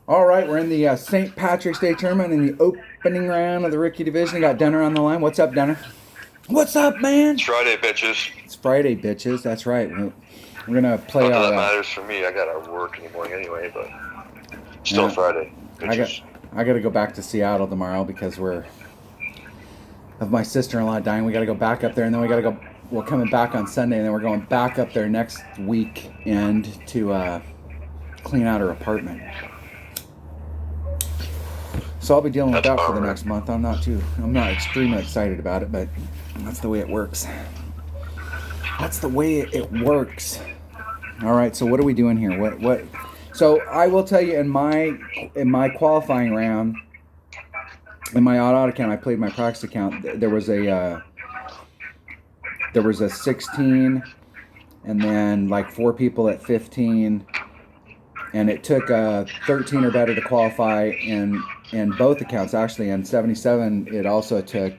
All right, we're in the St. Patrick's Day tournament in the opening round of the rookie division. I got Denner on the line. What's up, Denner? What's up, It's man? Friday, bitches. It's Friday, bitches. That's right. We're gonna play Not that our. that matters for me. I gotta work in the morning anyway, but still Yeah, Friday, I got. bitches. I got to go back to Seattle tomorrow because we're of my sister-in-law dying. We got to go back up there, and then we got to go. We're coming back on Sunday, and then we're going back up there next weekend to clean out her apartment. So I'll be dealing with That's that for the bummer. next month. I'm not extremely excited about it, but that's the way it works. That's the way it works. All right. So what are we doing here? What? So I will tell you in my qualifying round, in my odd account, I played my practice account. There was a 16, and then like four people at 15, and it took a 13 or better to qualify in both accounts actually. And 77, it also took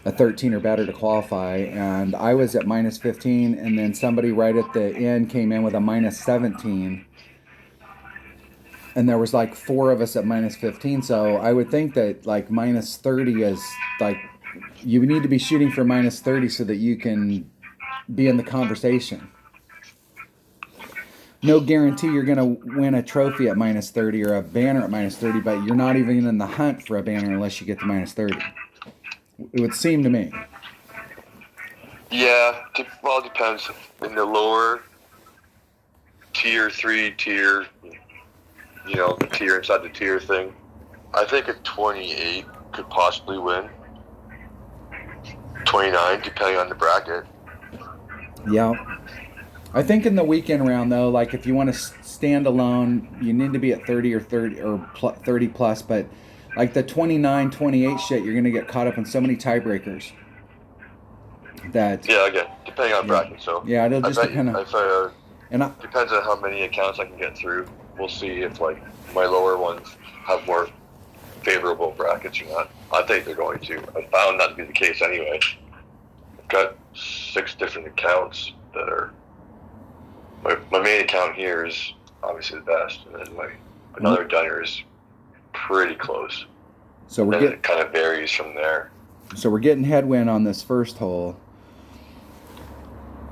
a 13 or better to qualify, and I was at minus 15, and then somebody right at the end came in with a minus 17, and there was like four of us at minus 15. So I would think that like minus 30 is like you need to be shooting for minus 30 so that you can be in the conversation. No guarantee you're going to win a trophy at minus 30 or a banner at minus 30, but you're not even in the hunt for a banner unless you get to minus 30. It would seem to me. Yeah, well, it depends. In the lower tier 3 tier, the tier inside the tier thing, I think a 28 could possibly win. 29, depending on the bracket. Yeah. I think in the weekend round though, like if you want to stand alone, you need to be at 30 or 30 or 30 plus, but like the 29, 28 shit, you're going to get caught up in so many tiebreakers that Yeah, again, depending on yeah. bracket. So Yeah, it'll I just bet you, depend on if and I depends on how many accounts I can get through. We'll see if like my lower ones have more favorable brackets or not. I think they're going to. I found that to be the case anyway. I've got 6 different accounts that are. My main account here is obviously the best, and then another dunner is pretty close. so we're And getting it kind of varies from there. so we're getting headwind on this first hole.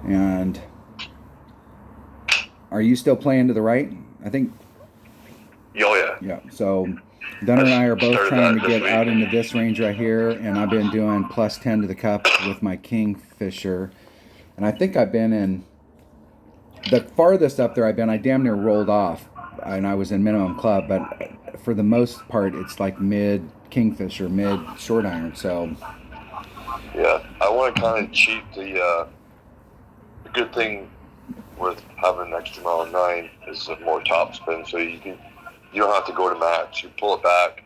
And are you still playing to the right? I think Oh yeah. yeah. So Dunner and I are both Started trying that to this get week. out into this range right here, and I've been doing plus 10 to the cup with my Kingfisher. And I think I've been in the farthest up there I damn near rolled off, and I was in minimum club, but for the most part, it's like mid Kingfisher, mid short iron. So Yeah, I want to kind of cheat the good thing with having an extra mile 9 is a more top spin, so you don't have to go to max. You pull it back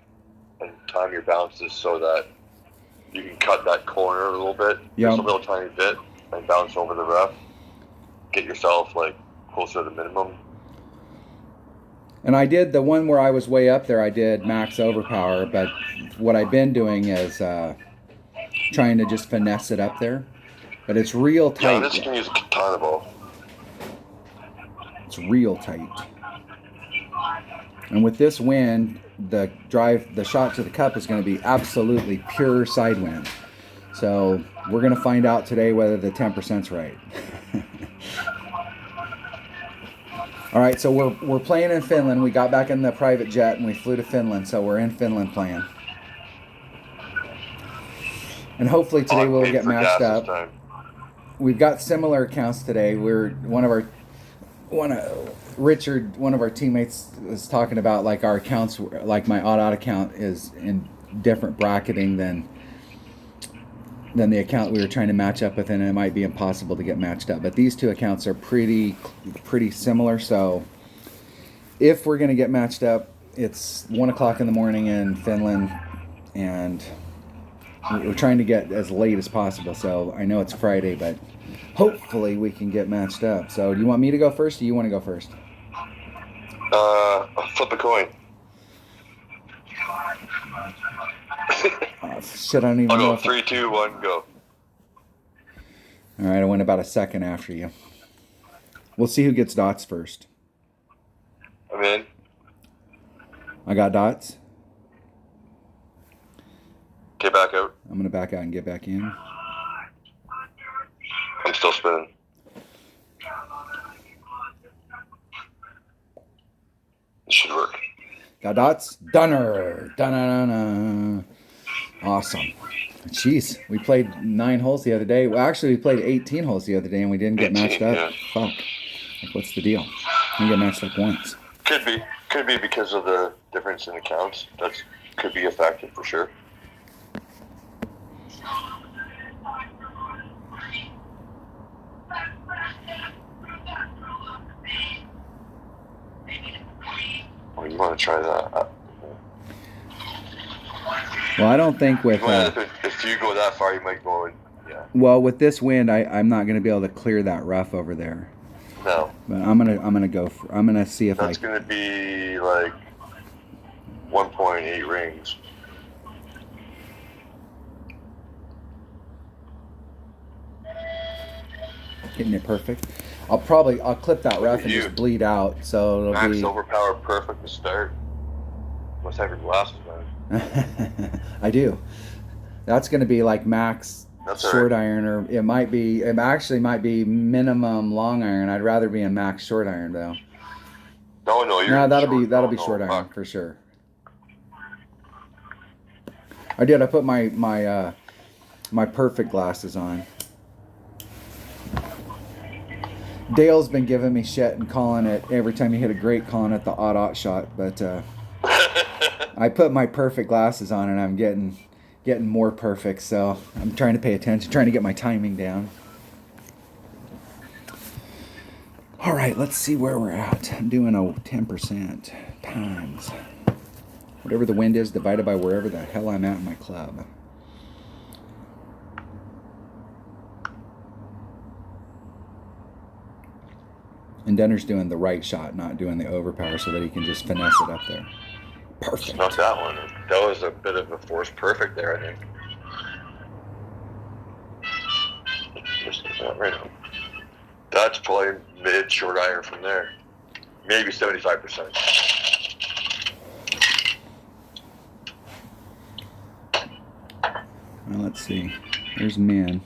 and time your bounces so that you can cut that corner a little bit, just a little tiny bit, and bounce over the rough. Get yourself like closer to the minimum. And I did the one where I was way up there. I did max overpower, but what I've been doing is trying to just finesse it up there. But it's real tight. Yeah, I'm just gonna use a katana ball. It's real tight. And with this wind, the shot to the cup is going to be absolutely pure side wind. So we're going to find out today whether the 10%'s right. All right, so we're playing in Finland. We got back in the private jet and we flew to Finland, so we're in Finland playing. And hopefully today we'll get matched up. We've got similar accounts today. Richard, one of our teammates, was talking about like our accounts, like my odd account is in different bracketing than the account we were trying to match up with, and it might be impossible to get matched up. But these two accounts are pretty similar. So if we're going to get matched up, it's 1 o'clock in the morning in Finland, and we're trying to get as late as possible. So I know it's Friday, but hopefully we can get matched up. So do you want me to go first, or do you want to go first? Flip a coin. Shit, I don't even know. I'll go 3, 2, 1, go. All right, I went about a second after you. We'll see who gets dots first. I'm in. I got dots. Get back out. I'm going to back out and get back in. I'm still spinning. It should work. Got dots. Dunner. Dun-na-na-na. Awesome. Jeez, we played 9 holes the other day. Well, actually, we played 18 holes the other day, and we didn't get matched up. Yeah. Fuck. Like, what's the deal? We get matched up once. Could be because of the difference in accounts. That could be a factor for sure. Oh, you want to try that? Well, I don't think with... if you go that far, you might go in. Yeah. Well, with this wind, I'm not going to be able to clear that rough over there. No. But I'm gonna go. I'm gonna see if That's gonna be like 1.8 rings. Hitting it perfect. I'll clip that rough and just bleed out. So it'll Max be overpowered perfect to start. Must have your glasses on. I do. That's gonna be like max. That's short right. iron, or it actually might be minimum long iron. I'd rather be in max short iron though. No, that'll be short iron for sure. I did. I put my perfect glasses on. Dale's been giving me shit and calling it every time you hit a great, calling it the odd shot. But I put my perfect glasses on and I'm getting more perfect, so I'm trying to pay attention, trying to get my timing down. All right, let's see where we're at. I'm doing a 10% times whatever the wind is divided by wherever the hell I'm at in my club. And Denner's doing the right shot, not doing the overpower, so that he can just finesse it up there. Perfect. Not that one. That was a bit of a forced perfect there, I think. Just like that right now. That's probably mid short iron from there. Maybe 75%. Well, let's see. There's min.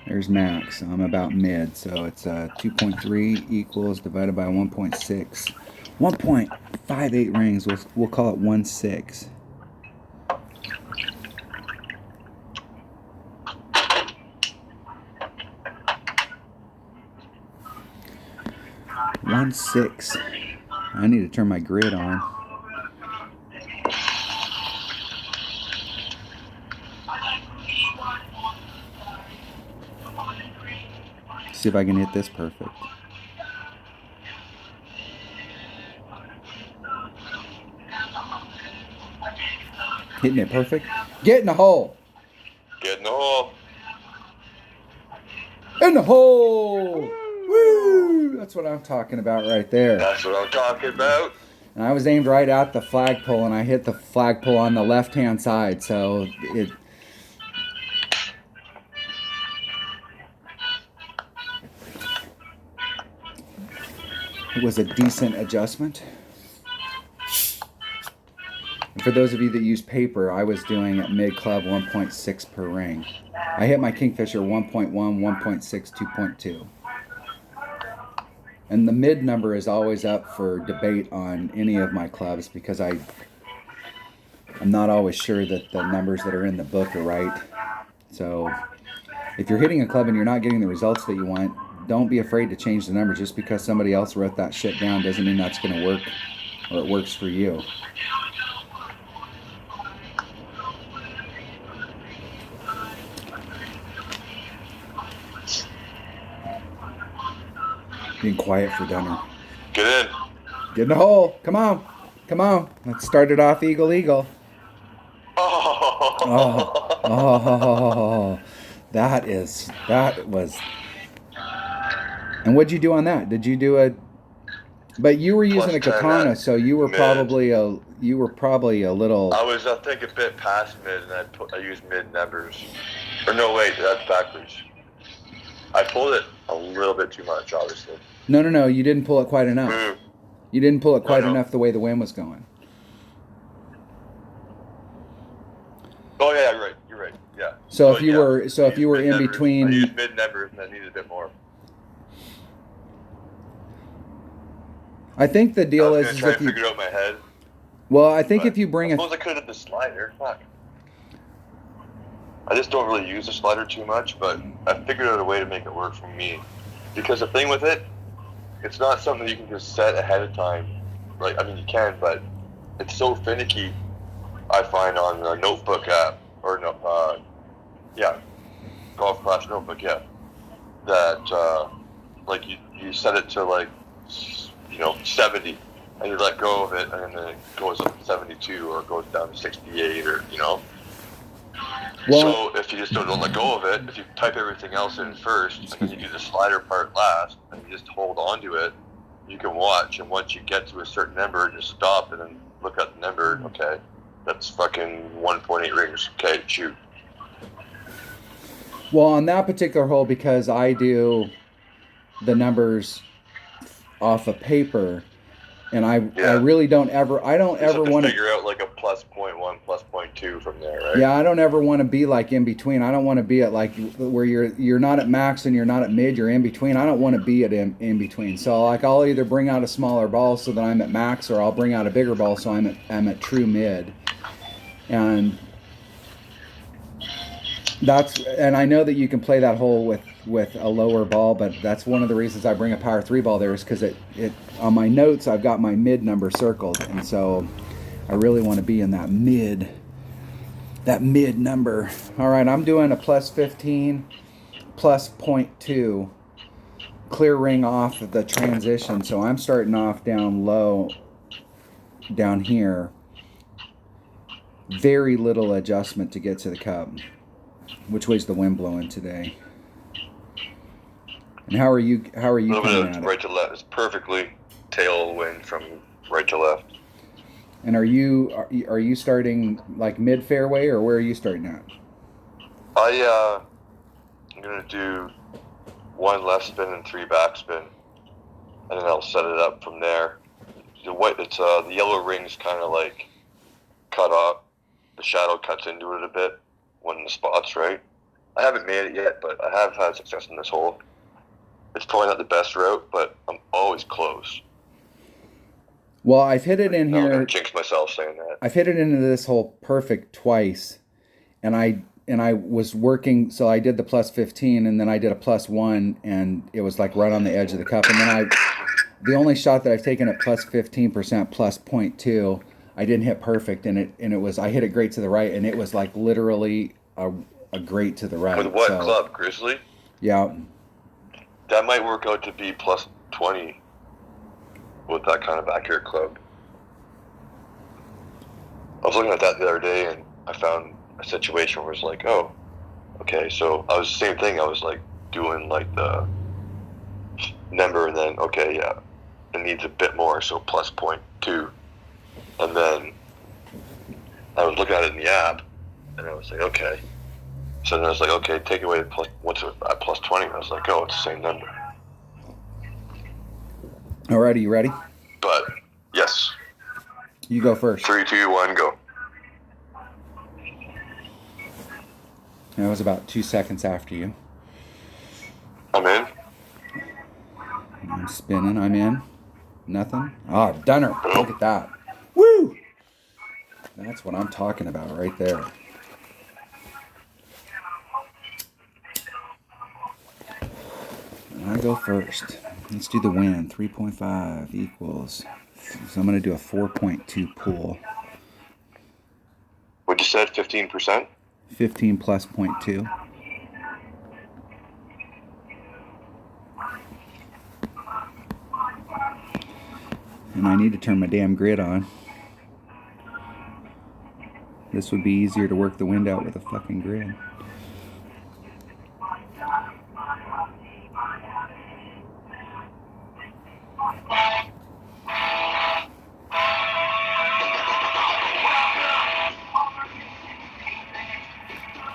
There's max. So I'm about mid. So it's 2.3 equals divided by 1.6. 1.58 rings. We'll call it 1.6. I need to turn my grid on. See if I can hit this perfect. Hitting it perfect. Get in the hole. Get in the hole. In the hole. Woo! That's what I'm talking about right there. That's what I'm talking about. And I was aimed right at the flagpole, and I hit the flagpole on the left-hand side, so it was a decent adjustment. And for those of you that use paper, I was doing at mid-club 1.6 per ring. I hit my Kingfisher 1.1, 1.6, 2.2. And the mid number is always up for debate on any of my clubs because I'm not always sure that the numbers that are in the book are right. So if you're hitting a club and you're not getting the results that you want, don't be afraid to change the number. Just because somebody else wrote that shit down doesn't mean that's going to work or it works for you. Being quiet for Dunner. Get in. Get in the hole. Come on. Come on. Let's start it off eagle eagle. Oh. That was. And what'd you do on that? Did you do a? But you were using a katana, so you were probably a little. I think a bit past mid, and I used mid numbers. Or no, wait, that's backwards. I pulled it a little bit too much, obviously. No, you didn't pull it quite enough. You didn't pull it quite enough the way the wind was going. So But if you yeah, were in I between, use mid numbers and I needed a bit more. I think the I deal was is gonna try if and you, figure it out in my head, well, I think if but you I bring a, suppose I could have the slider. Fuck. I just don't really use the slider too much, but I figured out a way to make it work for me. Because the thing with it, it's not something you can just set ahead of time. Like, I mean, you can, but it's so finicky. I find on a notebook app or no, yeah, golf class notebook, yeah, that like you set it to like 70, and you let go of it, and then it goes up to 72 or it goes down to 68 or well, So if you just don't let go of it, if you type everything else in first, and then you do the slider part last, and you just hold on to it, you can watch. And once you get to a certain number, just stop and then look at the number. Okay, that's fucking 1.8 rings. Okay, shoot. well, on that particular hole, because I do the numbers off of paper, and I Yeah. really don't ever, I don't You just ever have to want to, figure out like a plus 0.1, plus 0.2 from there, right? yeah, I don't ever want to be like in between. I don't want to be at like where you're not at max and you're not at mid, you're in between. I don't want to be at in between. So like I'll either bring out a smaller ball so that I'm at max, or I'll bring out a bigger ball so I'm at true mid. And and I know that you can play that hole with a lower ball, but that's one of the reasons I bring a power 3 ball there, is because it on my notes I've got my mid number circled, and so I really want to be in that mid number. All right, I'm doing a plus 15 plus 0.2 clear ring off of the transition, so I'm starting off down low down here. Very little adjustment to get to the cup. Which way's the wind blowing today? And how are you A little coming bit at of it? right to left. It's perfectly tailwind from right to left. And are you starting like mid fairway, or where are you starting at? I'm gonna do 1 left spin and 3 back spin, and then I'll set it up from there. The yellow ring's kind of like cut off. The shadow cuts into it a bit when the spot's right. I haven't made it yet, but I have had success in this hole. It's probably not the best route, but I'm always close. Well, I've hit it in I'm here. gonna jinx myself saying that. I've hit it into this hole perfect twice, and I was working. So I did the plus 15, and then I did a plus 1, and it was like right on the edge of the cup. And then the only shot that I've taken at plus 15% plus 0.2, I didn't hit perfect, and it was, I hit it great to the right, and it was like literally a great to the right. With what club, Grizzly? Yeah. That might work out to be plus 20 with that kind of accurate club. I was looking at that the other day, and I found a situation where it's like, oh, okay, so I was the same thing. I was like doing like the number, and then okay, yeah, it needs a bit more, so plus 0.2, and then I was looking at it in the app, and I was like, okay. So then I was like, okay, take away the plus, what's it at plus 20? And I was like, oh, it's the same number. Alrighty, you ready? But yes. You go first. 3, 2, 1, go. That was about 2 seconds after you. I'm in. I'm spinning. I'm in. Nothing. Oh, Dunner. Look at that. Woo! That's what I'm talking about right there. I go first. Let's do the win. 3.5 equals. So I'm going to do a 4.2 pool. What you said, 15%? 15 plus 0.2. And I need to turn my damn grid on. This would be easier to work the wind out with a fucking grid.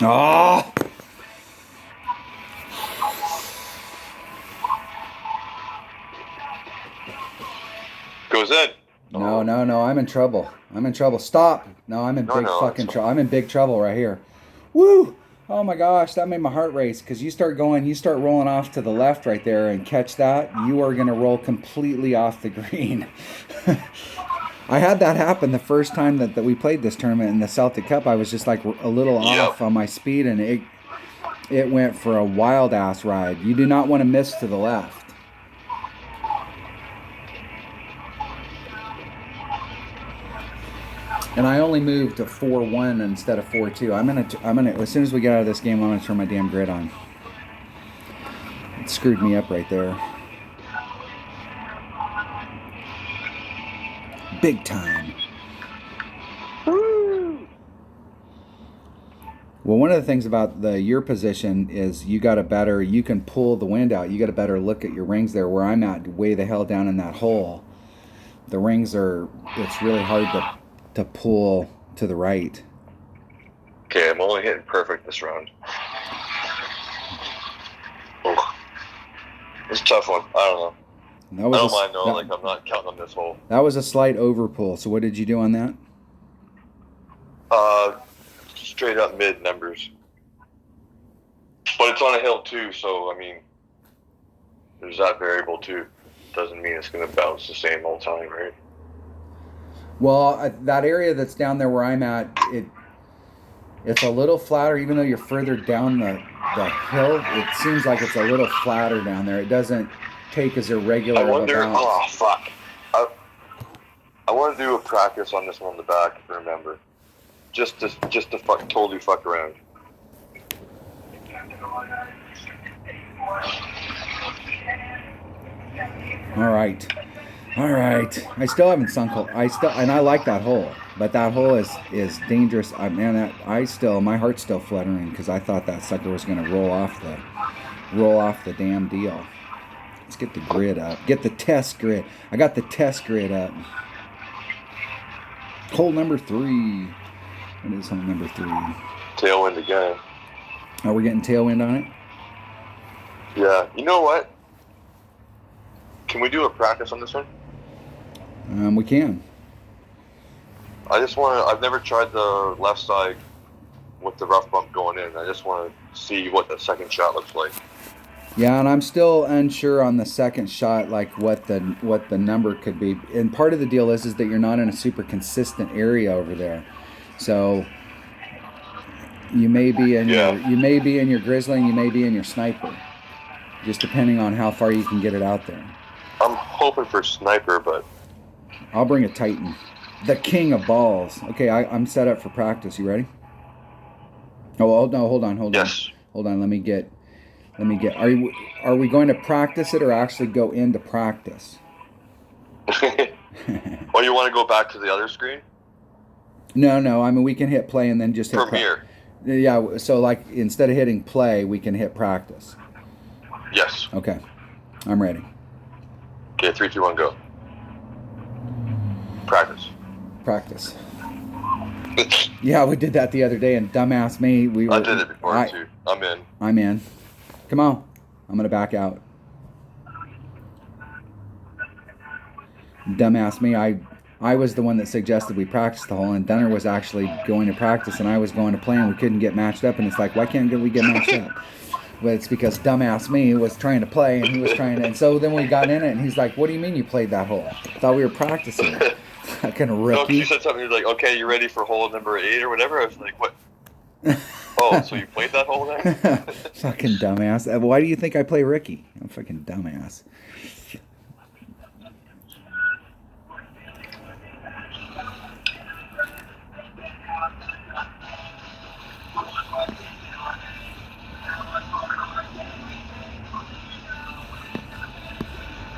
Oh! Goes in. No, I'm in trouble. I'm in trouble. Stop. No, I'm in big fucking trouble. I'm in big trouble right here. Woo! Oh my gosh, that made my heart race because you start rolling off to the left right there and catch that, you are going to roll completely off the green. I had that happen the first time that we played this tournament in the Celtic Cup. I was just like a little off on my speed, and it went for a wild ass ride. You do not want to miss to the left. And I only moved to 4-1 instead of 4-2. I'm gonna as soon as we get out of this game, I'm gonna turn my damn grid on. It screwed me up right there. Big time. Woo! Well, one of the things about your position is you can pull the wind out. You got a better look at your rings there. Where I'm at, way the hell down in that hole, the rings it's really hard to pull to the right. Okay, I'm only hitting perfect this round. Oh. It's a tough one. I don't know. I don't mind though, like I'm not counting on this hole. That was a slight overpull. So what did you do on that? Straight up mid numbers. But it's on a hill too, so I mean, there's that variable too. Doesn't mean it's going to bounce the same all time, right? Well, that area that's down there where I'm at, it's a little flatter, even though you're further down the hill. It seems like it's a little flatter down there. It doesn't take as irregular. I wonder. Of a bounce. Oh fuck! I want to do a practice on this one on the back. If I remember, just to totally fuck around. All right. I still haven't sunk hole. And I like that hole, but that hole is dangerous. My heart's still fluttering because I thought that sucker was going to roll off the damn deal. Let's get the grid up. Get the test grid. I got the test grid up. Hole number 3. What is hole number 3? Tailwind again. Oh, we're getting tailwind on it? Yeah. You know what? Can we do a practice on this one? We can. I've never tried the left side with the rough bump going in. I just want to see what the second shot looks like. Yeah, and I'm still unsure on the second shot, like what the number could be. And part of the deal is that you're not in a super consistent area over there, so you may be in your grizzly, and you may be in your sniper, just depending on how far you can get it out there. I'm hoping for sniper, but I'll bring a Titan, the king of balls. Okay, I'm set up for practice. You ready? Oh no, hold on. Yes. Hold on. Let me get. Are we going to practice it or actually go into practice? Or you want to go back to the other screen? No. I mean, we can hit play and then just hit Premiere. Yeah. So like instead of hitting play, we can hit practice. Yes. Okay. I'm ready. Okay, 3, 2, 1, go. Practice. Yeah, we did that the other day, and dumbass me, I did it before too. I'm in. Come on. I'm going to back out. Dumbass me, I was the one that suggested we practice the hole, and Dunner was actually going to practice, and I was going to play, and we couldn't get matched up, and it's like, why can't we get matched up? Well, it's because dumbass me was trying to play, and he was trying to, and so then we got in it, and he's like, what do you mean you played that hole? I thought we were practicing. Fucking rookie. No, you said something, you're like, okay, you ready for hole number 8 or whatever? I was like, what? Oh, so you played that hole then? Fucking dumbass. Why do you think I play Ricky? I'm a fucking dumbass.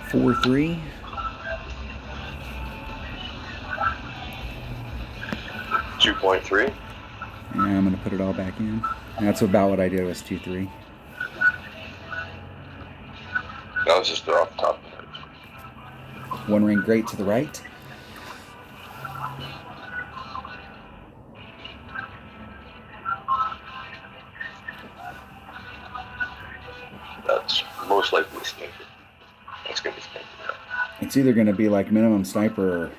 Four, 3. 2.3. Yeah, I'm going to put it all back in. That's about what I did, was 2-3. That was just off the top of it. One ring great to the right. That's most likely sniper. That's going to be sniper. Yeah. It's either going to be like minimum sniper or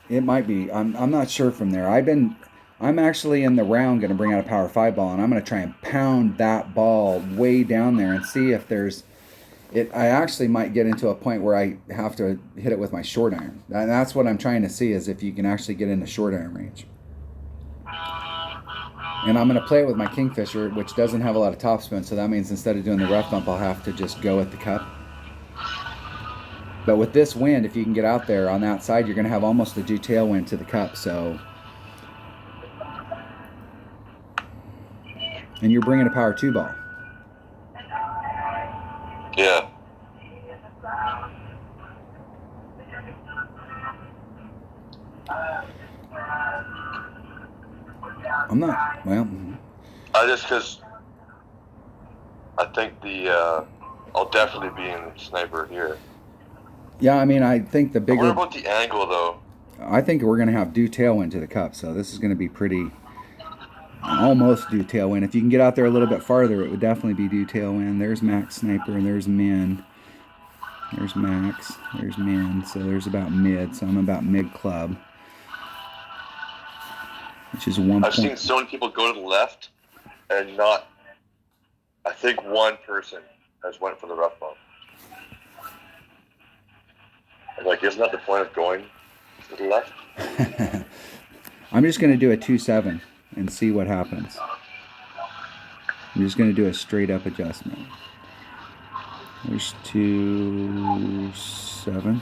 it might be. I'm not sure from there. I've been I'm actually in the round going to bring out a power 5 ball, and I'm going to try and pound that ball way down there and see if there's it. I actually might get into a point where I have to hit it with my short iron. And that's what I'm trying to see, is if you can actually get into short iron range. And I'm going to play it with my Kingfisher, which doesn't have a lot of topspin, so that means instead of doing the rough bump, I'll have to just go at the cup. But with this wind, if you can get out there on that side, you're going to have almost a due tailwind to the cup. So, and you're bringing a power 2 ball. Yeah. I'm not, well. Because I think I'll definitely be in sniper here. Yeah, I mean, I think the bigger. What about the angle, though? I think we're going to have due tailwind to the cup, so this is going to be pretty, almost due tailwind. If you can get out there a little bit farther, it would definitely be due tailwind. There's Max Sniper, and there's Min. There's Max, there's Min, so there's about mid, so I'm about mid club. Which is 1 I've seen so many people go to the left and not. I think one person has went for the rough bump. I'm like, isn't that the point of going to the left? I'm just going to do a 2-7 and see what happens. I'm just going to do a straight up adjustment. There's 2-7.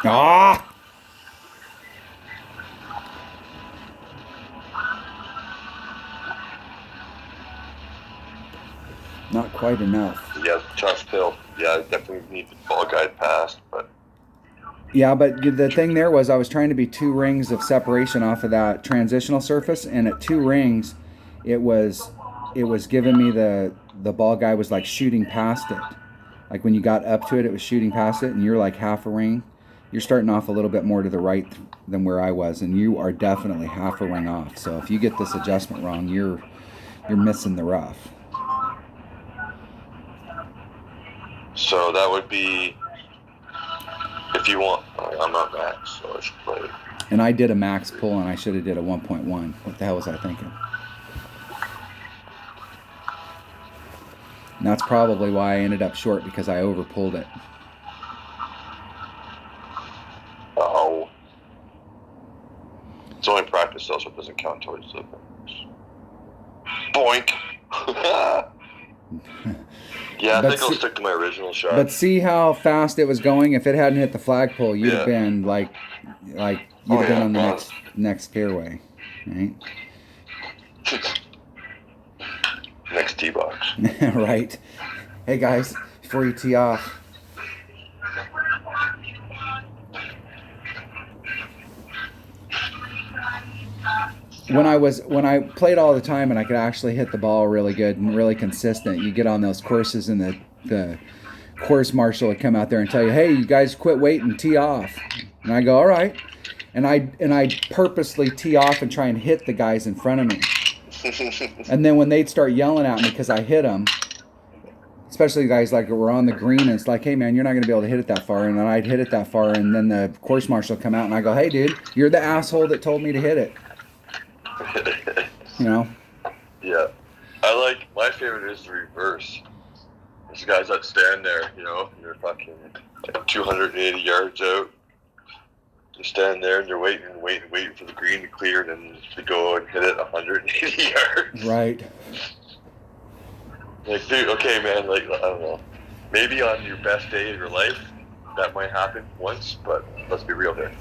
Ah! Not quite enough. Yeah, tough pill. Yeah, I definitely need the ball guide passed, but. Yeah, but the thing there was I was trying to be 2 rings of separation off of that transitional surface, and at 2 rings, it was giving me the ball guide was like shooting past it. Like when you got up to it, it was shooting past it, and you're like half a ring. You're starting off a little bit more to the right than where I was, and you are definitely half a ring off. So if you get this adjustment wrong, you're missing the rough. So that would be, if you want, I'm not max, so I should play. And I did a max pull, and I should have did a 1.1. What the hell was I thinking? And that's probably why I ended up short, because I over pulled it. Oh. It's only practice though, so it doesn't count towards the boink. Yeah, I think I'll stick to my original shot. But see how fast it was going? If it hadn't hit the flagpole, you'd have been like you'd have been on the next fairway, right? Next tee box. Right. Hey guys, before you tee off. When I played all the time and I could actually hit the ball really good and really consistent, you get on those courses and the course marshal would come out there and tell you, "Hey, you guys quit waiting, tee off." And I go, "All right." And I purposely tee off and try and hit the guys in front of me. And then when they'd start yelling at me because I hit them, especially guys like were on the green, and it's like, "Hey man, you're not going to be able to hit it that far." And then I'd hit it that far, and then the course marshal would come out and I go, "Hey dude, you're the asshole that told me to hit it." You know? Yeah. My favorite is the reverse. There's guys that stand there, you know, and you're fucking like 280 yards out. You stand there and you're waiting for the green to clear and then to go and hit it 180 yards. Right. Like, dude, okay, man, like, I don't know. Maybe on your best day of your life, that might happen once, but let's be real here.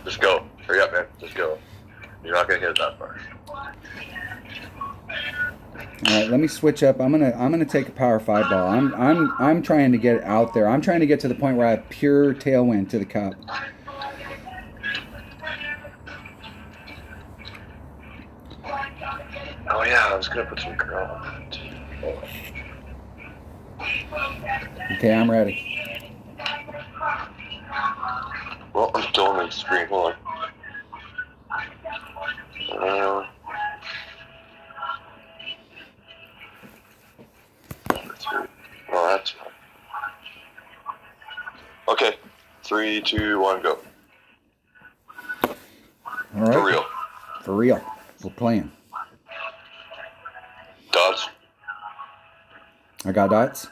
Just go. Hurry up, man. Just go. You're not gonna hit it that far. All right, let me switch up. I'm gonna take a power 5 ball. I'm trying to get out there. I'm trying to get to the point where I have pure tailwind to the cup. Oh yeah, I was gonna put some curl on it. Okay, I'm ready. Well, I'm still on the screen. Hold on. Oh, that's fine. Okay, 3, 2, 1, go. All right. For real. For real. We're playing. Dots. I got dots.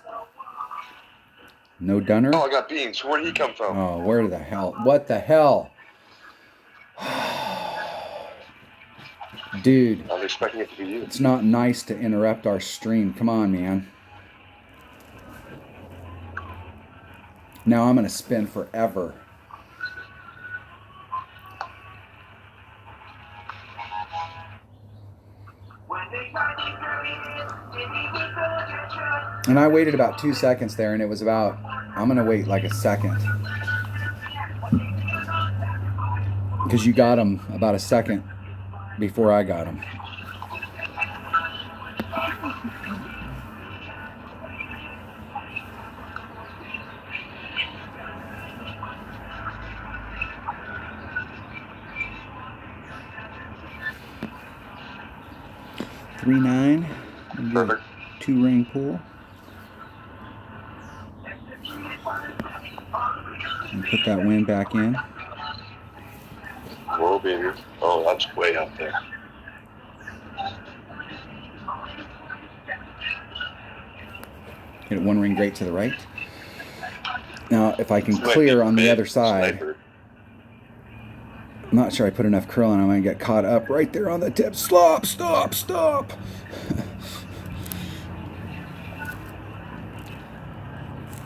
No Dunner. Oh, I got beans. Where did he come from? Oh, where the hell? What the hell? Dude. I was expecting it to be you. It's not nice to interrupt our stream. Come on, man. Now I'm going to spin forever. And I waited about 2 seconds there, and it was about, I'm going to wait like a second. Because you got him about a second before I got him. $3-9. Perfect. 2-ring pool. And put that win back in. Whoa, baby. Oh, that's way up there. Hit it 1 ring great to the right. Now, if I can clear on the other side. Sniper. I'm not sure I put enough curl and I'm going to get caught up right there on the tip. Stop.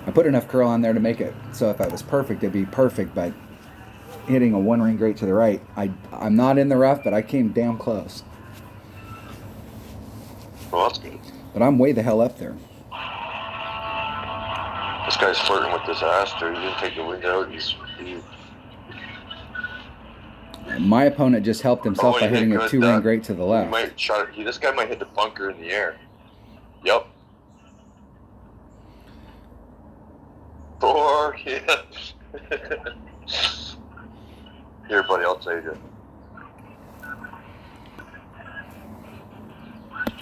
I put enough curl on there to make it so if I was perfect, it'd be perfect, but hitting a 1 ring great to the right, I'm not in the rough, but I came damn close. Well, that's good. But I'm way the hell up there. This guy's flirting with this Aster. He didn't take the wind out. My opponent just helped himself by hitting a 2 ring great to the left. This guy might hit the bunker in the air. Yep. 4, yeah. Here, buddy, I'll take it.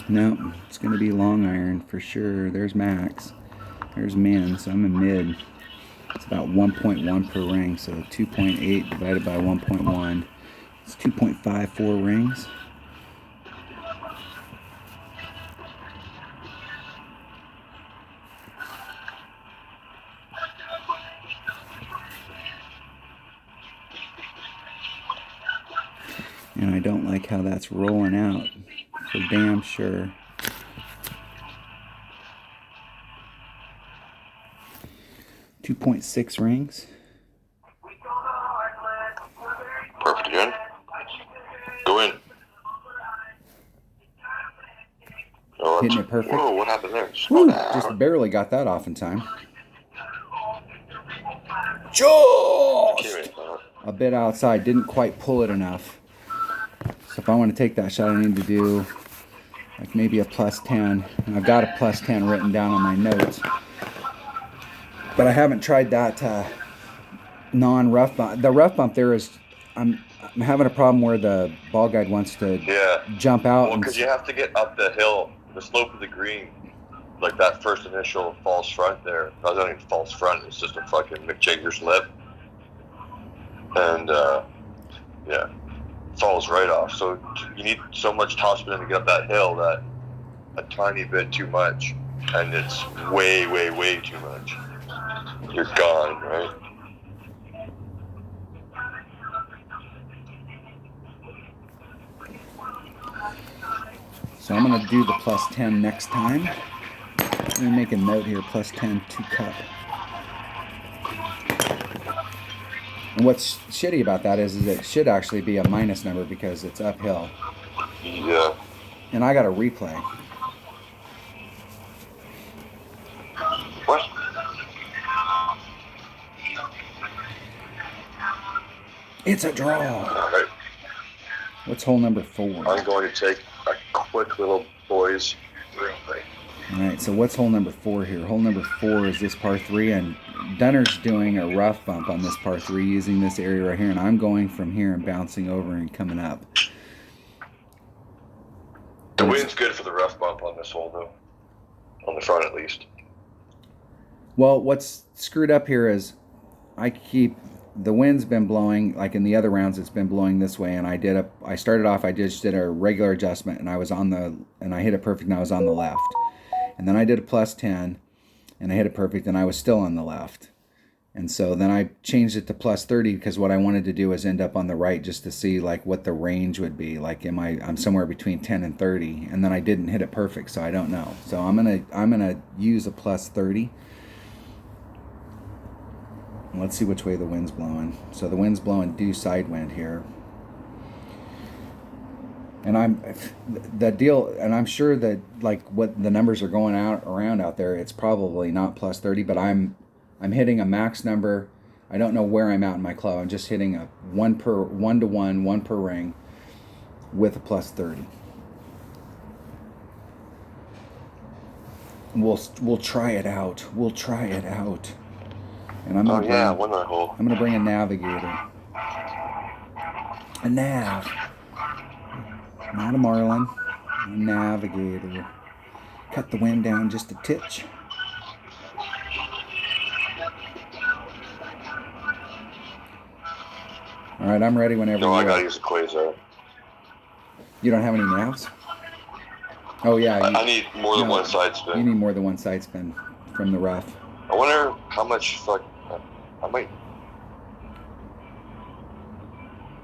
No, it's going to be long iron for sure. There's max. There's min, so I'm in mid. It's about 1.1 per ring, so 2.8 divided by 1.1. It's 2.54 rings. And I don't like how that's rolling out, for damn sure. .6 rings. Perfect again. Go in. Oh, Hitting it perfect. Whoa, what happened there? Woo, just barely got that off in time. Just a bit outside. Didn't quite pull it enough. So if I want to take that shot, I need to do like maybe a +10. And I've got a +10 written down on my notes. But I haven't tried that non-rough bump. The rough bump there is, I'm having a problem where the ball guide wants to jump out. Well, because you have to get up the hill, the slope of the green, like that first initial false front there. Not even false front, it's just a fucking Mick Jagger's lip. And, yeah, falls right off. So you need so much topspin to get up that hill that a tiny bit too much, and it's way, way, way too much. You're gone, right? So I'm going to do the +10 next time. Let me make a note here, +10 2 cup. And what's shitty about that is it should actually be a minus number because it's uphill. Yeah. And I got a replay. What? It's a draw. All right. What's hole number 4? I'm going to take a quick little boys real quick. All right, so what's hole number 4 here? Hole number 4 is this par 3, and Dunner's doing a rough bump on this par 3 using this area right here, and I'm going from here and bouncing over and coming up. The wind's good for the rough bump on this hole, though. On the front, at least. Well, what's screwed up here is the wind's been blowing, like in the other rounds it's been blowing this way, and I started off, I just did a regular adjustment, and I hit it perfect, and I was on the left. And then I did a plus 10, and I hit it perfect, and I was still on the left. And so then I changed it to plus 30 because what I wanted to do was end up on the right just to see like what the range would be. Like I'm somewhere between 10 and 30, and then I didn't hit it perfect, so I don't know. So I'm gonna use a plus 30. And let's see which way the wind's blowing. So the wind's blowing due side wind here. And I'm sure that like what the numbers are going around out there, it's probably not plus 30, but I'm hitting a max number. I don't know where I'm at in my club. I'm just hitting a one to one per ring with a plus 30. We'll try it out. We'll try it out. And I'm gonna bring a navigator. A nav. Not a marlin. A navigator. Cut the wind down just a titch. All right, I'm ready whenever. No, I gotta use a quasar. You don't have any navs? Oh yeah. I need more than one side spin. You need more than one side spin from the rough. I wonder how much I might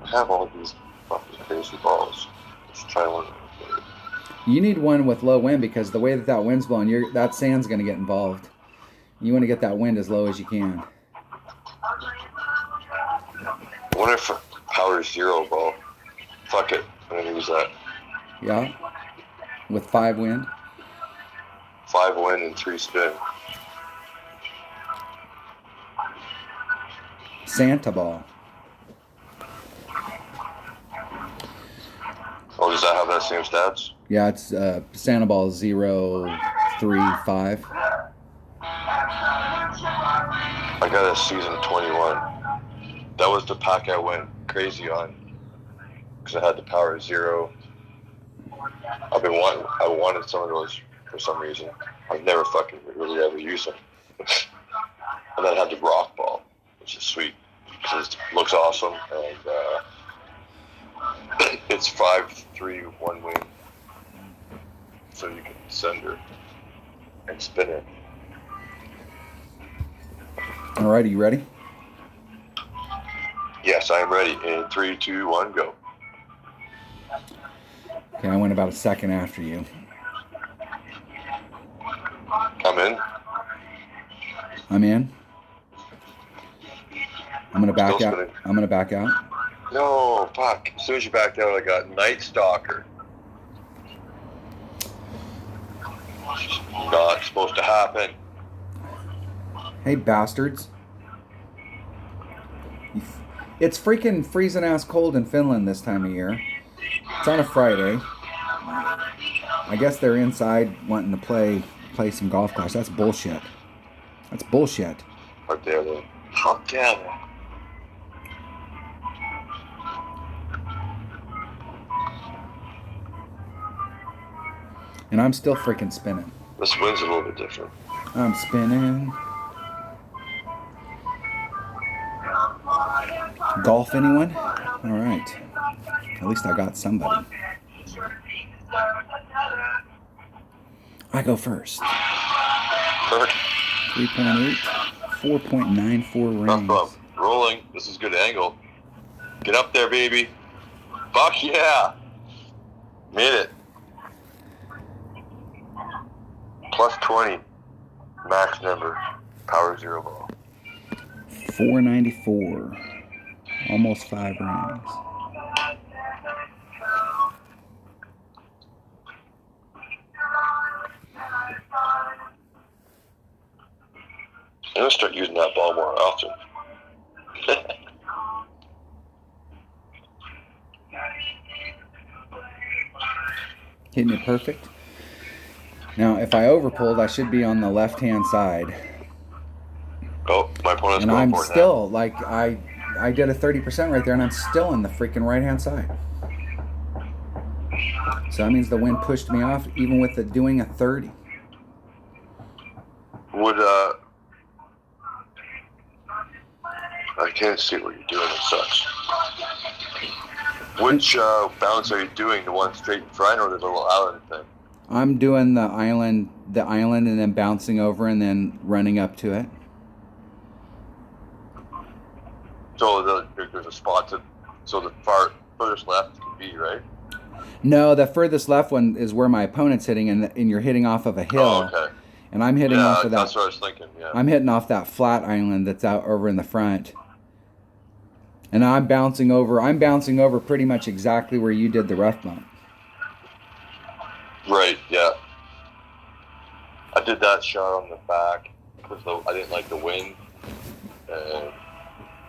have all these fucking crazy balls. Let's try one. You need one with low wind because the way that wind's blowing, that sand's going to get involved. You want to get that wind as low as you can. I wonder if power 0 ball. Fuck it. I'm going to use that. Yeah? With 5 wind? 5 wind and 3 spin. Santa ball. Oh, does that have that same stats? Yeah, it's Santa ball 035. I got a season 21. That was the pack I went crazy on because I had the power 0. I wanted some of those for some reason. I've never fucking really ever used them. And then I had the rock ball, which is sweet because it looks awesome and it's 5-3 1 wing, so you can send her and spin it. All right, are you ready? Yes, I am ready. In 3, 2, 1, go. Okay, I went about a second after you. I'm in. I'm in. I'm gonna back out. I'm gonna back out. No, fuck. As soon as you backed out, I got Night Stalker. Not supposed to happen. Hey, bastards. It's freaking freezing ass cold in Finland this time of year. It's on a Friday. I guess they're inside wanting to play some golf class. That's bullshit. That's bullshit. How dare they? How dare they? And I'm still freaking spinning. This wind's a little bit different. I'm spinning. Golf, anyone? All right. At least I got somebody. I go first. Perfect. 3.8, 4.94 rings. Rolling. This is good angle. Get up there, baby. Fuck yeah. Made it. Plus 20. Max number. Power 0 ball. 494. Almost 5 rings. I'm going to start using that ball more often. Hitting it perfect. Now, if I overpulled, I should be on the left-hand side. Oh, my opponent's and going I'm for it still, now. like, I did a 30% right there, and I'm still on the freaking right-hand side. So that means the wind pushed me off, even with it doing a 30. I can't see what you're doing. It sucks. Which bounce are you doing? The one straight in front, or the little island thing? I'm doing the island, and then bouncing over and then running up to it. So there's a spot so the furthest left can be, right? No, the furthest left one is where my opponent's hitting, and you're hitting off of a hill. Oh, okay. And I'm hitting off of that. That's what I was thinking. Yeah. I'm hitting off that flat island that's out over in the front. And I'm bouncing over. I'm bouncing over pretty much exactly where you did the rough bump. Right. Yeah. I did that shot on the back because I didn't like the wind, and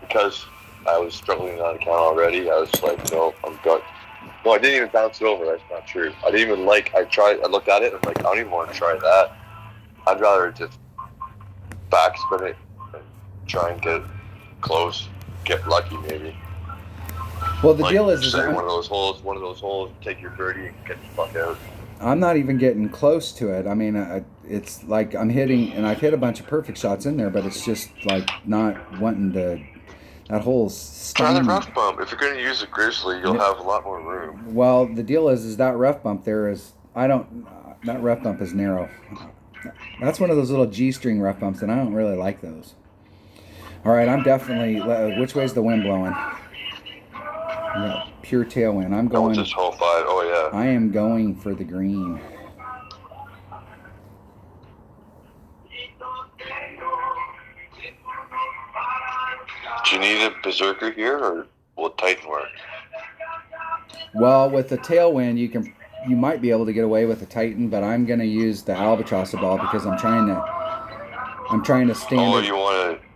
because I was struggling on account already, I was like, no, I'm good. No, I didn't even bounce it over. That's not true. I didn't even I looked at it and I'm like, I don't even want to try that. I'd rather just backspin it and try and get close, get lucky maybe. Well, the deal is one of those holes, take your birdie and get the fuck out. I'm not even getting close to it. I mean, it's like I'm hitting, and I've hit a bunch of perfect shots in there, but it's just like not wanting to. That hole's try the rough bump. If you're going to use a grizzly, you'll have a lot more room. Well, the deal is that rough bump there is. That rough bump is narrow. That's one of those little G-string rough bumps, and I don't really like those. All right, I'm definitely. Which way's the wind blowing? Pure tailwind. I'm going. This hole 5. Oh yeah. I am going for the green. Do you need a berserker here, or will Titan work? Well, with the tailwind, you might be able to get away with the Titan, but I'm going to use the albatross ball because I'm trying to stand. Oh, you want to?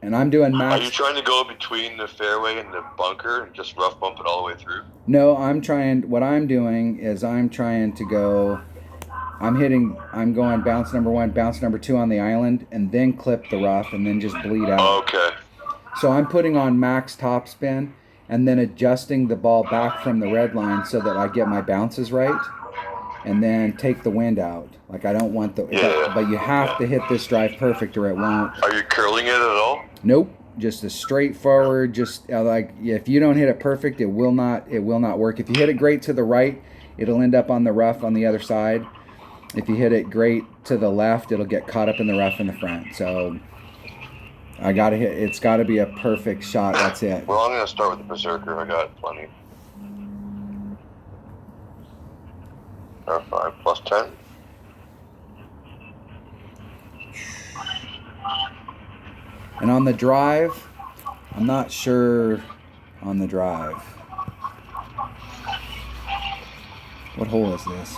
And I'm doing max. Are you trying to go between the fairway and the bunker and just rough bump it all the way through? No, what I'm doing is I'm trying to go. I'm going bounce number 1, bounce number 2 on the island, and then clip the rough, and then just bleed out. Okay. So I'm putting on max topspin, and then adjusting the ball back from the red line so that I get my bounces right, and then take the wind out. Like I don't want the. Yeah. But you have to hit this drive perfect, or it won't. Are you curling it at all? Nope. Just a straightforward. Just if you don't hit it perfect, it will not work. If you hit it great to the right, it'll end up on the rough on the other side. If you hit it great to the left, it'll get caught up in the rough in the front. So I gotta hit. It's got to be a perfect shot. That's it. Well, I'm gonna start with the berserker. I got plenty. 5 plus 10. And on the drive, I'm not sure on the drive. What hole is this?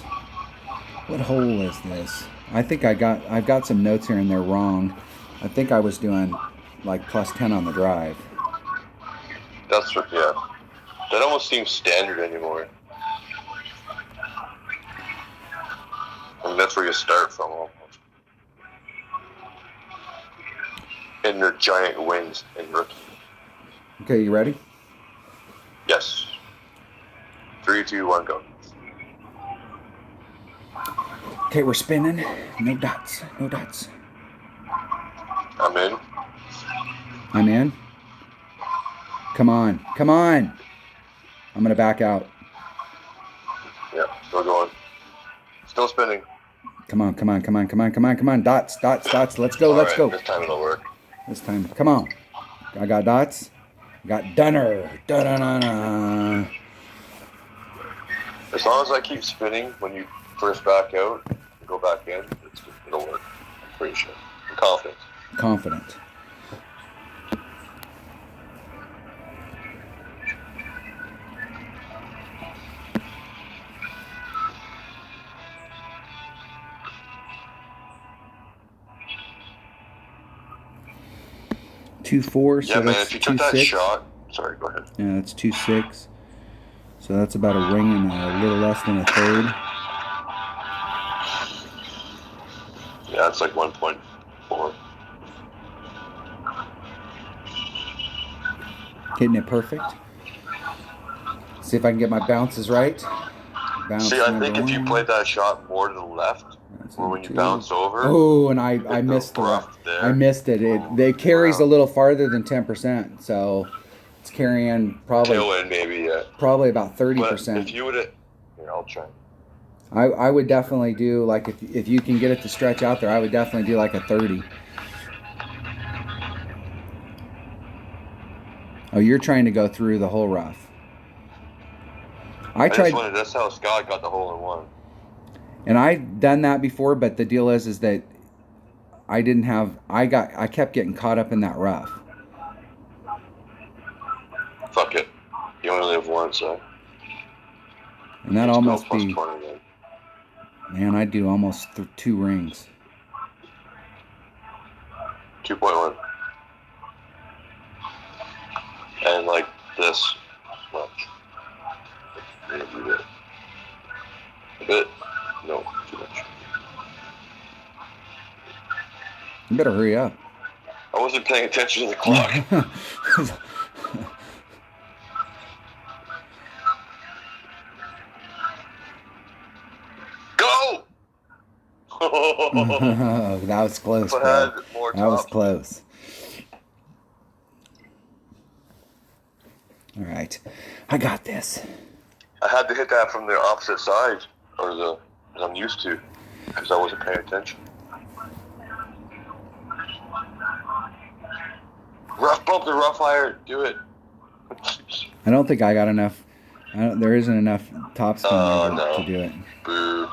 What hole is this? I think I've got some notes here and they're wrong. I think I was doing like plus 10 on the drive. That's what, yeah. That almost seems standard anymore. I mean, that's where you start from almost. And the giant wins in rookie. Okay, you ready? Yes. 3, 2, 1, go. Okay, we're spinning. No dots. No dots. I'm in. I'm in. Come on. Come on. I'm going to back out. Yeah, still going. Still spinning. Come on, come on, come on, come on, come on, come on. Dots, dots, dots. Let's go, let's go. This time it'll work. This time. Come on. I got dots. I got dunner. Da-da-da-da. As long as I keep spinning when you first back out and go back in, it'll work. I'm pretty sure. I'm confident. Confident. Two four. So yeah, man. that's If you took that 2-6. shot, sorry, go ahead. Yeah, that's 2-6. So that's about a ring and a little less than a third. Yeah, it's like 1.4. Hitting it perfect. See if I can get my bounces right. Bounce See, I number think if you 1. played that shot more to the left, Or when you bounce over. Oh, and I missed the rough. I missed it. It carries a little farther than 10%, so it's carrying probably tailwind maybe, yeah. Probably about 30%. But if you would have, here, I'll try. I would definitely do, like, if you can get it to stretch out there, I would definitely do like a 30. Oh, you're trying to go through the whole rough. I tried. That's how Scott got the hole in one. And I've done that before, but the deal is that I didn't have. I kept getting caught up in that rough. Fuck it. You only live once, so. And that almost be. 20, then. Man, I'd do almost 2 rings. 2.1. And like this much. Maybe a bit. No, too much. You better hurry up. I wasn't paying attention to the clock. Go! That was close, bro. That was close. All right. I got this. I had to hit that from the opposite side, as I'm used to, because I wasn't paying attention. Rough bump the rough iron. Do it. I don't think I got enough. There isn't enough topspin there to do it. Boo.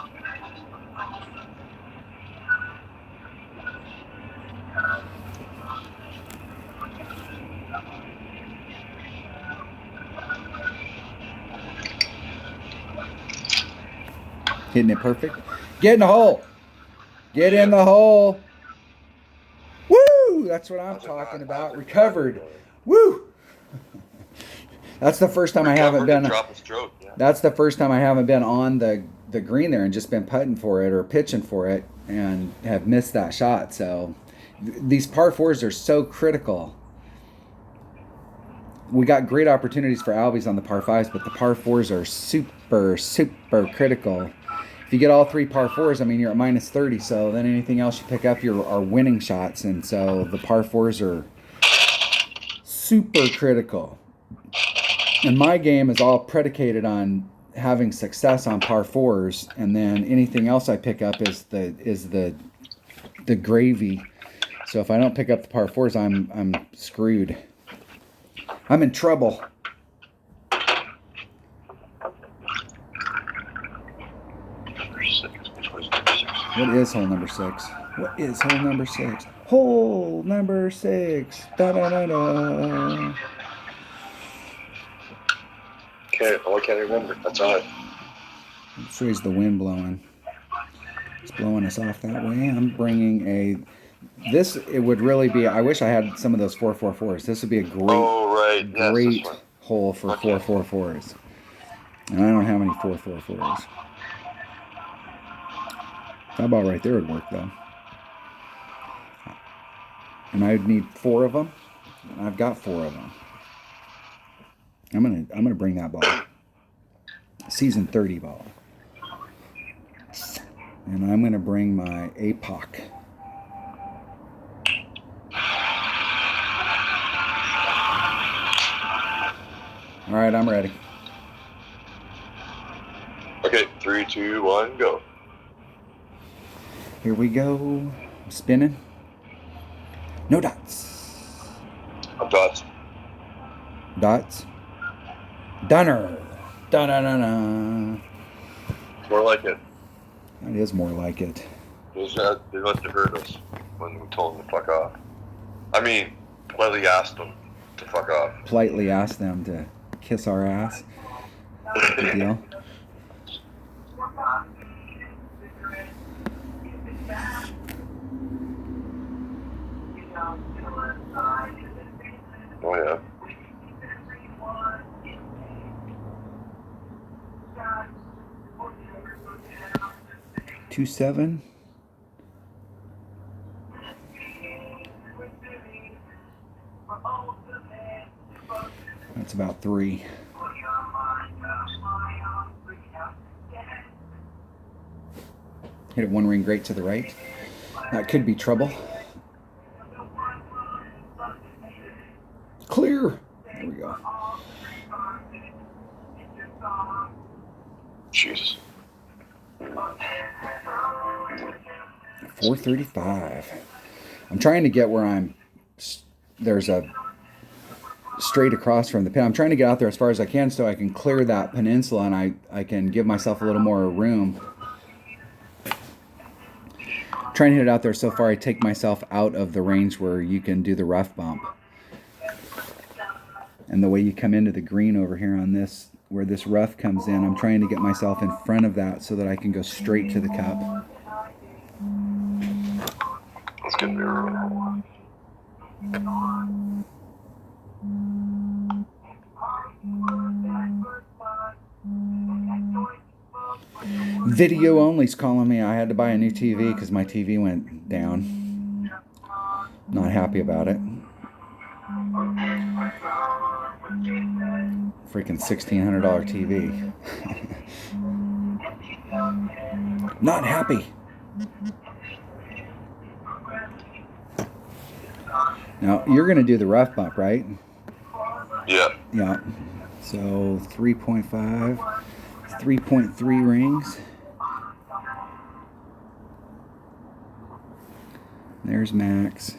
Hitting it perfect. Get in the hole. Get in the hole. Woo! That's what I'm talking about. Recovered. Woo! That's the first time I haven't been. That's the first time I haven't been on the green there and just been putting for it or pitching for it and have missed that shot. So these par 4s are so critical. We got great opportunities for albies on the par 5s, but the par 4s are super, super critical. If you get all 3 par 4s, I mean, you're at minus 30, so then anything else you pick up are winning shots, and so the par 4s are super critical. And my game is all predicated on having success on par 4s, and then anything else I pick up is the gravy. So if I don't pick up the par 4s, I'm screwed. I'm in trouble. What is hole number 6? What is hole number 6? Hole number 6. Da da da da. I can't remember. That's all right. This way's the wind blowing. It's blowing us off that way. I'm bringing it would really be, I wish I had some of those 444s. This would be a great hole for 444s. And I don't have any 444s. That ball right there would work though. And I'd need 4 of them. And I've got 4 of them. I'm gonna bring that ball. Season 30 ball. And I'm gonna bring my APOC. All right, I'm ready. Okay, 3, 2, 1, go. Here we go. I'm spinning. No dots. Dots. Dots. Dunner. Da-da-da-da. More like it. That is more like it. They must have heard us when we told them to fuck off. I mean, politely asked them to fuck off. Politely asked them to kiss our ass. Good deal. Oh yeah. Two 7. That's about 3. Hit it one ring great to the right. That could be trouble. Clear. There we go. Jesus. 435. I'm trying to get where there's a straight across from the pin. I'm trying to get out there as far as I can so I can clear that peninsula and I can give myself a little more room. Trying to hit it out there so far I take myself out of the range where you can do the rough bump. And the way you come into the green over here on this, where this rough comes in, I'm trying to get myself in front of that so that I can go straight to the cup. That's gonna be real. Video only's calling me. I had to buy a new TV because my TV went down. Not happy about it. Freaking $1,600 TV. Not happy. Now, you're going to do the rough bump, right? Yeah. Yeah. So 3.5, 3.3 rings. There's max.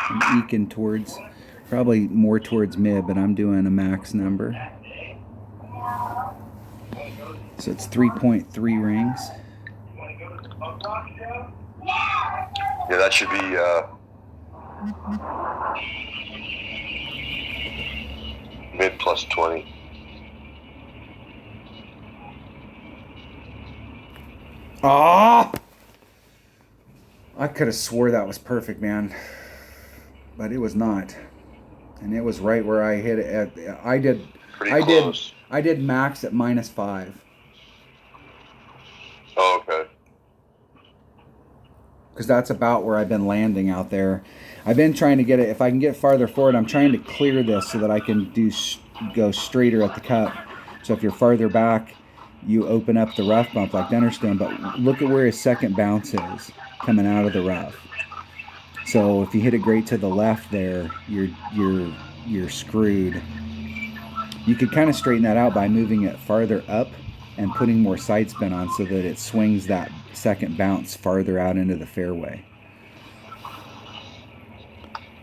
I'm eking towards, probably more towards mid, but I'm doing a max number. So it's 3.3 rings. Yeah, that should be mid plus 20. Ah! I could have swore that was perfect, man. But it was not. And it was right where I hit it at. I did max at -5. Oh, okay. Because that's about where I've been landing out there. I've been trying to get it, if I can get farther forward, I'm trying to clear this so that I can go straighter at the cup. So if you're farther back, you open up the rough bump like Dunnerstone, but look at where his second bounce is coming out of the rough. So if you hit it great to the left there, you're screwed. You could kind of straighten that out by moving it farther up and putting more side spin on so that it swings that second bounce farther out into the fairway.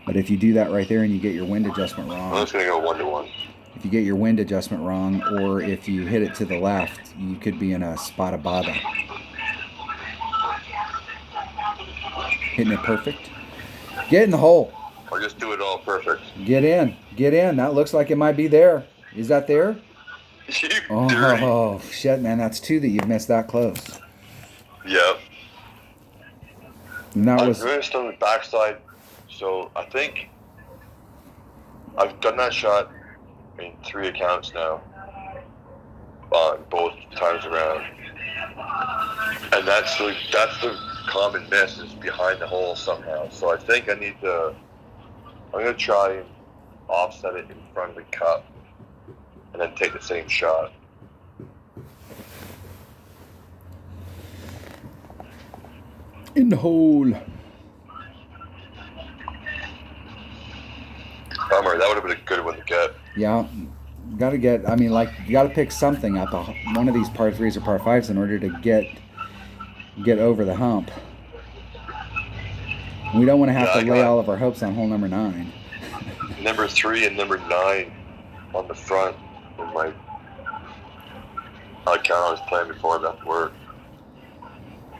But if you do that right there and you get your wind adjustment wrong, I'm just going to go 1-to-1. if you get your wind adjustment wrong, or if you hit it to the left, you could be in a spot of bother. Hitting it perfect. Get in the hole. Or just do it all perfect. Get in. Get in. That looks like it might be there. Is that there? Oh, shit, man. That's 2 that you've missed that close. Yep. And that I was missed on the backside, so I think I've done that shot in 3 accounts now, both times around. And that's the common miss is behind the hole somehow. So I think I'm going to try and offset it in front of the cup and then take the same shot. in the hole. Bummer, that would have been a good one to get. Yeah. Got to get, I mean, like, you got to pick something at one of these par 3s or par 5s in order to get over the hump. We don't want to have to lay all of our hopes on hole number 9. Number 3 and number 9 on the front in my account I was playing before I left work.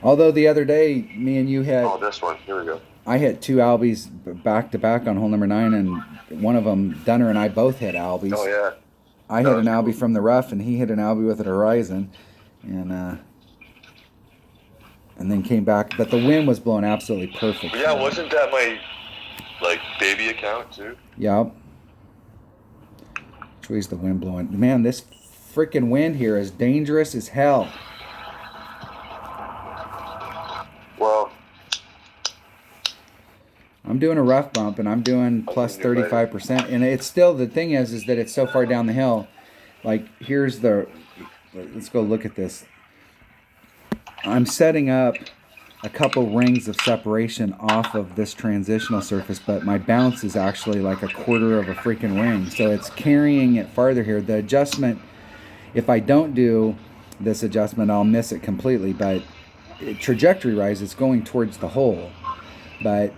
Although the other day, me and you had... Oh, this one. Here we go. I hit 2 albies back to back on hole number 9, and one of them, Dunner and I both hit albies. Oh, yeah. I hit an albie from the rough, and he hit an albie with a horizon, and then came back. But the wind was blowing absolutely perfect. Yeah, wasn't that my baby account too? Yep. Which way's the wind blowing? Man, this freaking wind here is dangerous as hell. Well, I'm doing a rough bump, and I'm doing plus 35%. And it's still, the thing is that it's so far down the hill. Like, here's the, let's go look at this. I'm setting up a couple rings of separation off of this transitional surface, but my bounce is actually like a quarter of a freaking ring. So it's carrying it farther here. The adjustment, if I don't do this adjustment, I'll miss it completely. But trajectory-wise, it's going towards the hole. But,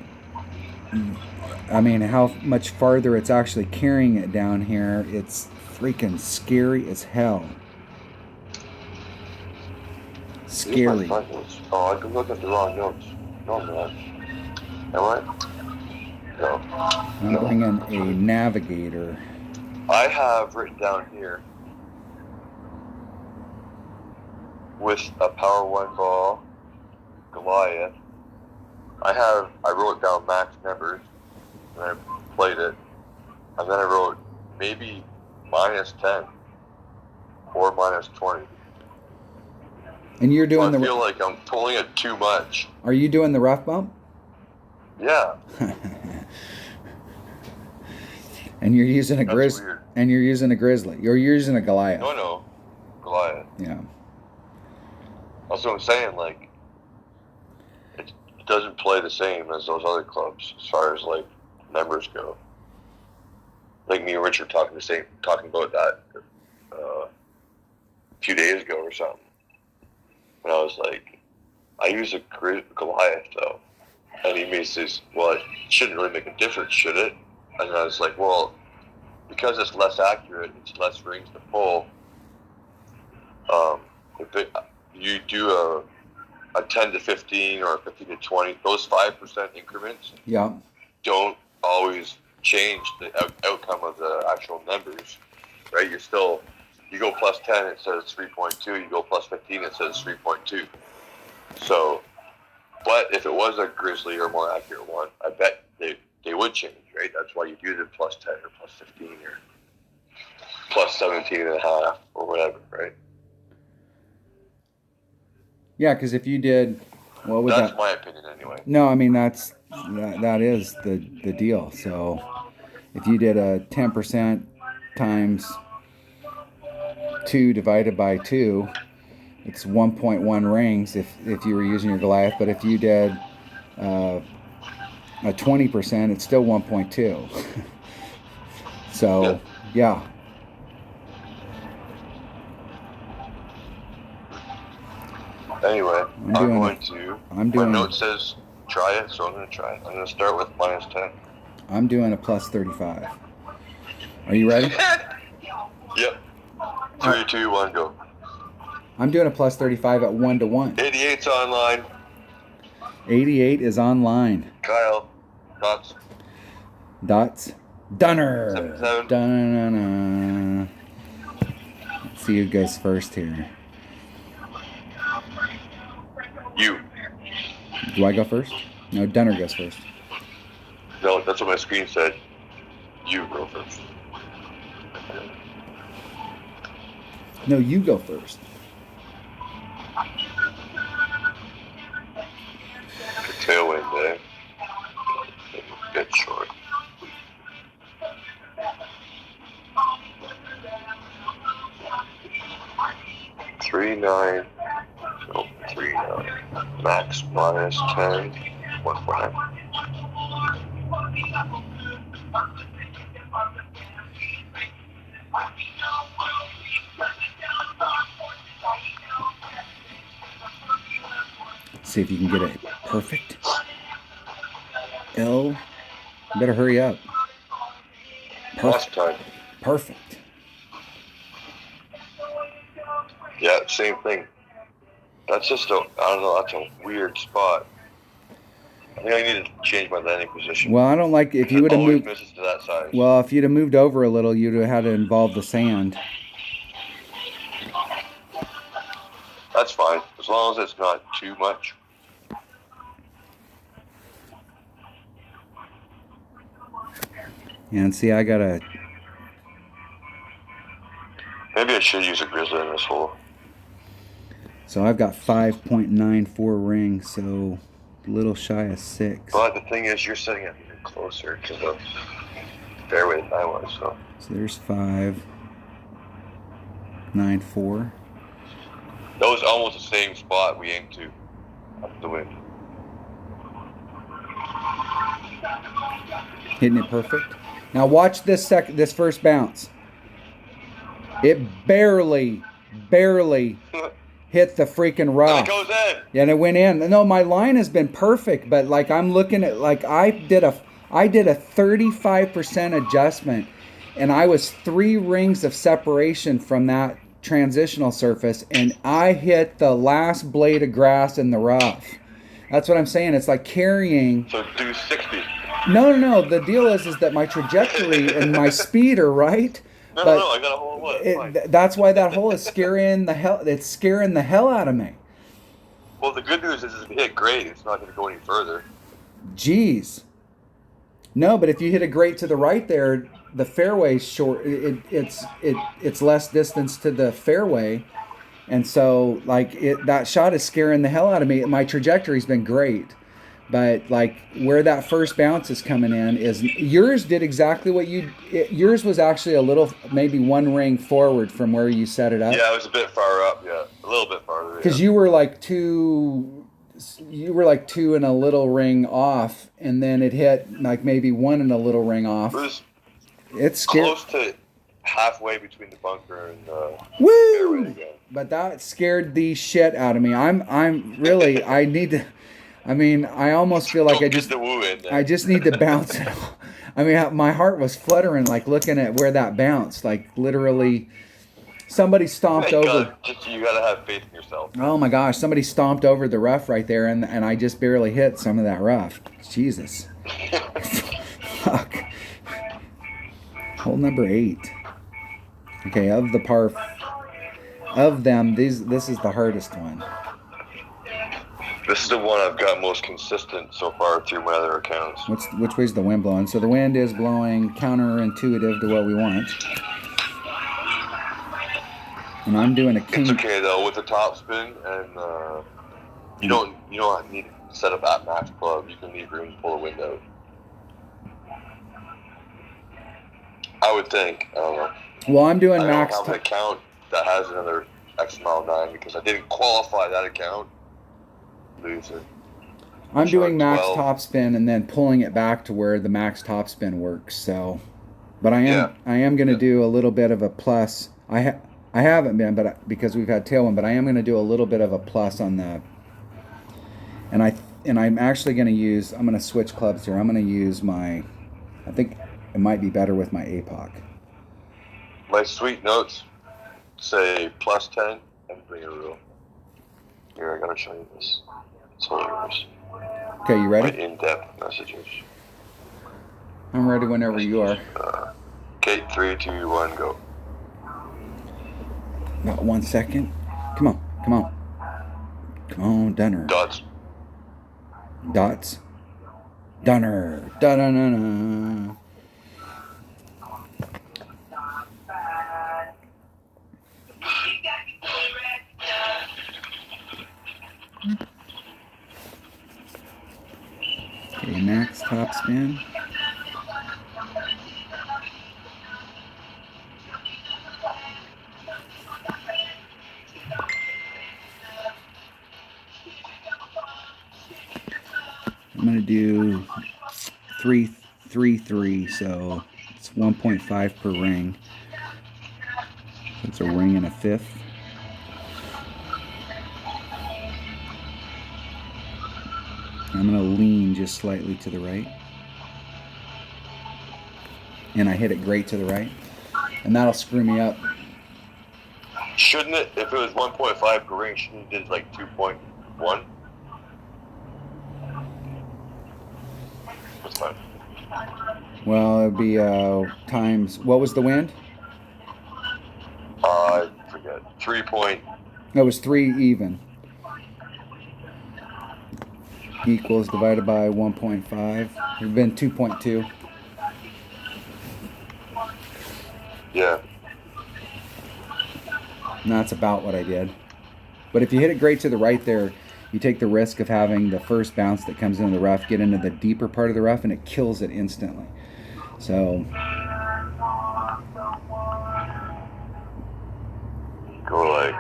I mean, how much farther it's actually carrying it down here, it's freaking scary as hell. Scary. Oh, I can look at the wrong notes. No, man. Am I? No. I'm bringing a navigator. I have written down here with a Power 1 ball, Goliath. I wrote down max numbers, and I played it, and then I wrote maybe -10 or -20. And you're doing I feel like I'm pulling it too much. Are you doing the rough bump? Yeah. And you're using a grizzly. And you're using a grizzly. You're using a Goliath. No, Goliath. Yeah. That's what I'm saying. Like, it doesn't play the same as those other clubs as far as like numbers go. Like me and Richard talking about that a few days ago or something. And I was like, I use a Goliath though. And he says, well, it shouldn't really make a difference, should it? And I was like, well, because it's less accurate, it's less rings to pull. If you do a 10 to 15 or a 15 to 20, those 5% increments don't always change the outcome of the actual numbers, right? You go +10, it says 3.2. You go +15, it says 3.2. So, but if it was a grizzly or more accurate one, I bet they would change, right? That's why you do the +10 or +15 or +17.5 or whatever, right? Yeah, because if you did, what would that's my opinion anyway. No, I mean that is the deal. So if you did a 10% times 2 divided by 2, it's 1.1 rings if you were using your Goliath. But if you did a 20%, it's still 1.2. So yeah. Anyway, my note says try it, so I'm going to try it. I'm going to start with -10. I'm doing a +35. Are you ready? Yep. 3, 2, 1, go. I'm doing a +35 at 1-1. 88's online. 88 is online. Kyle, Dots. Dunner. 77. Dun-na-na-na. Let's see who goes first here. You. Do I go first? No, Dunner goes first. No, that's what my screen said. You go first. No, you go first. The tailwind there. Get short. Three nine. No, 3-9. Max -10. 1.9. See if you can get it perfect. L. You better hurry up. Last time. Perfect. Yeah, same thing. That's just I don't know, that's a weird spot. I think I need to change my landing position. Well, I don't like if you would have moved. Misses to that size. Well, if you'd have moved over a little, you'd have had to involve the sand. That's fine, as long as it's not too much. And see, I got a. Maybe I should use a grizzly in this hole. So I've got 5.94 rings, so a little shy of 6. But the thing is, you're sitting it even closer to the fairway than I was, so. So there's 5.94. That was almost the same spot we aimed to up the wind. Hitting it perfect. Now watch this first bounce. It barely hit the freaking And rough. it goes in. Yeah, and it went in. No, my line has been perfect, but like I'm looking at, like I did a 35% adjustment, and I was 3 rings of separation from that transitional surface, and I hit the last blade of grass in the rough. That's what I'm saying. It's like carrying. So do 60. No. The deal is that my trajectory and my speed are right. No, But I got a hole in one. that's why that hole is scaring the hell. It's scaring the hell out of me. Well, the good news is if you hit great, it's not going to go any further. Jeez. No, but if you hit a great to the right there, the fairway's short. It's less distance to the fairway, and so like that shot is scaring the hell out of me. My trajectory's been great, but like where that first bounce is coming in is yours did exactly what yours was actually a little, maybe 1 ring forward from where you set it up. Yeah, it was a bit far up. Yeah, a little bit farther. Because you were like 2 and a little ring off, and then it hit like maybe 1 and a little ring off. It's close to halfway between the bunker and the woo. Fairway. But that scared the shit out of me. I'm really I need to. I mean, I almost feel like I just need to bounce it. I mean, my heart was fluttering, like looking at where that bounced, like literally. Somebody stomped over. You gotta have faith in yourself. Oh my gosh! Somebody stomped over the rough right there, and I just barely hit some of that rough. Jesus. Fuck. Hole number 8. Okay, of them, this is the hardest one. This is the one I've got most consistent so far through my other accounts. Which way's the wind blowing? So the wind is blowing counterintuitive to what we want. And I'm doing a king. It's okay though with the top spin, and you don't need to set up at max club. You can leave room to pull the wind out. I would think. I don't know. Well, I'm doing max. I don't have an account that has another X mile 9 because I didn't qualify that account. Loser. I'm doing max top spin and then pulling it back to where the max top spin works. So, but I am going to do a little bit of a plus. I haven't been, but because we've had tailwind, but I am going to do a little bit of a plus on the. And I'm actually going to use. I'm going to switch clubs here. I'm going to use my. I think it might be better with my APOC. My sweet notes say plus 10 and bring a rule. Here, I gotta show you this. It's hilarious. Okay, you ready? My in-depth messages. I'm ready whenever you are. Okay, 3, 2, 1, go. About 1 second. Come on. Come on, Dunner. Dots. Dunner. Da-da-na-na. Okay, max top spin. I'm going to do 3, 3, 3, so it's 1.5 per ring. That's a ring and a fifth. I'm going to lean just slightly to the right. And I hit it great to the right. And that'll screw me up. Shouldn't it, if it was 1.5 per ring, shouldn't it did like 2.1? What's fine? Well, it would be times, what was the wind? I forget. 3 point. No, it was 3 even. Equals divided by 1.5. It would have been 2.2. Yeah. And that's about what I did. But if you hit it great to the right there, you take the risk of having the first bounce that comes into the rough get into the deeper part of the rough, and it kills it instantly. So Go like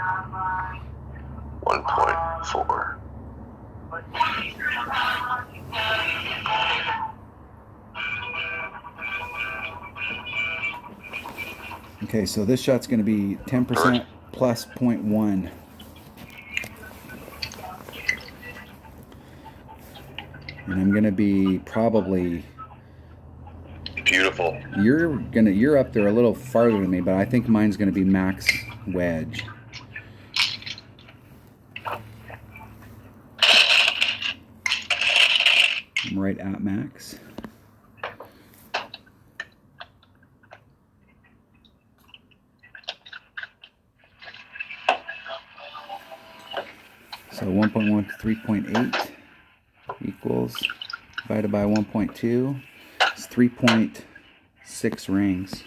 Okay, so this shot's going to be 10% plus 0.1. And I'm going to be probably... Beautiful. You're up there a little farther than me, but I think mine's going to be max wedge. I'm right at max. So 1.1 to 3.8 equals, divided by 1.2, it's 3.6 rings.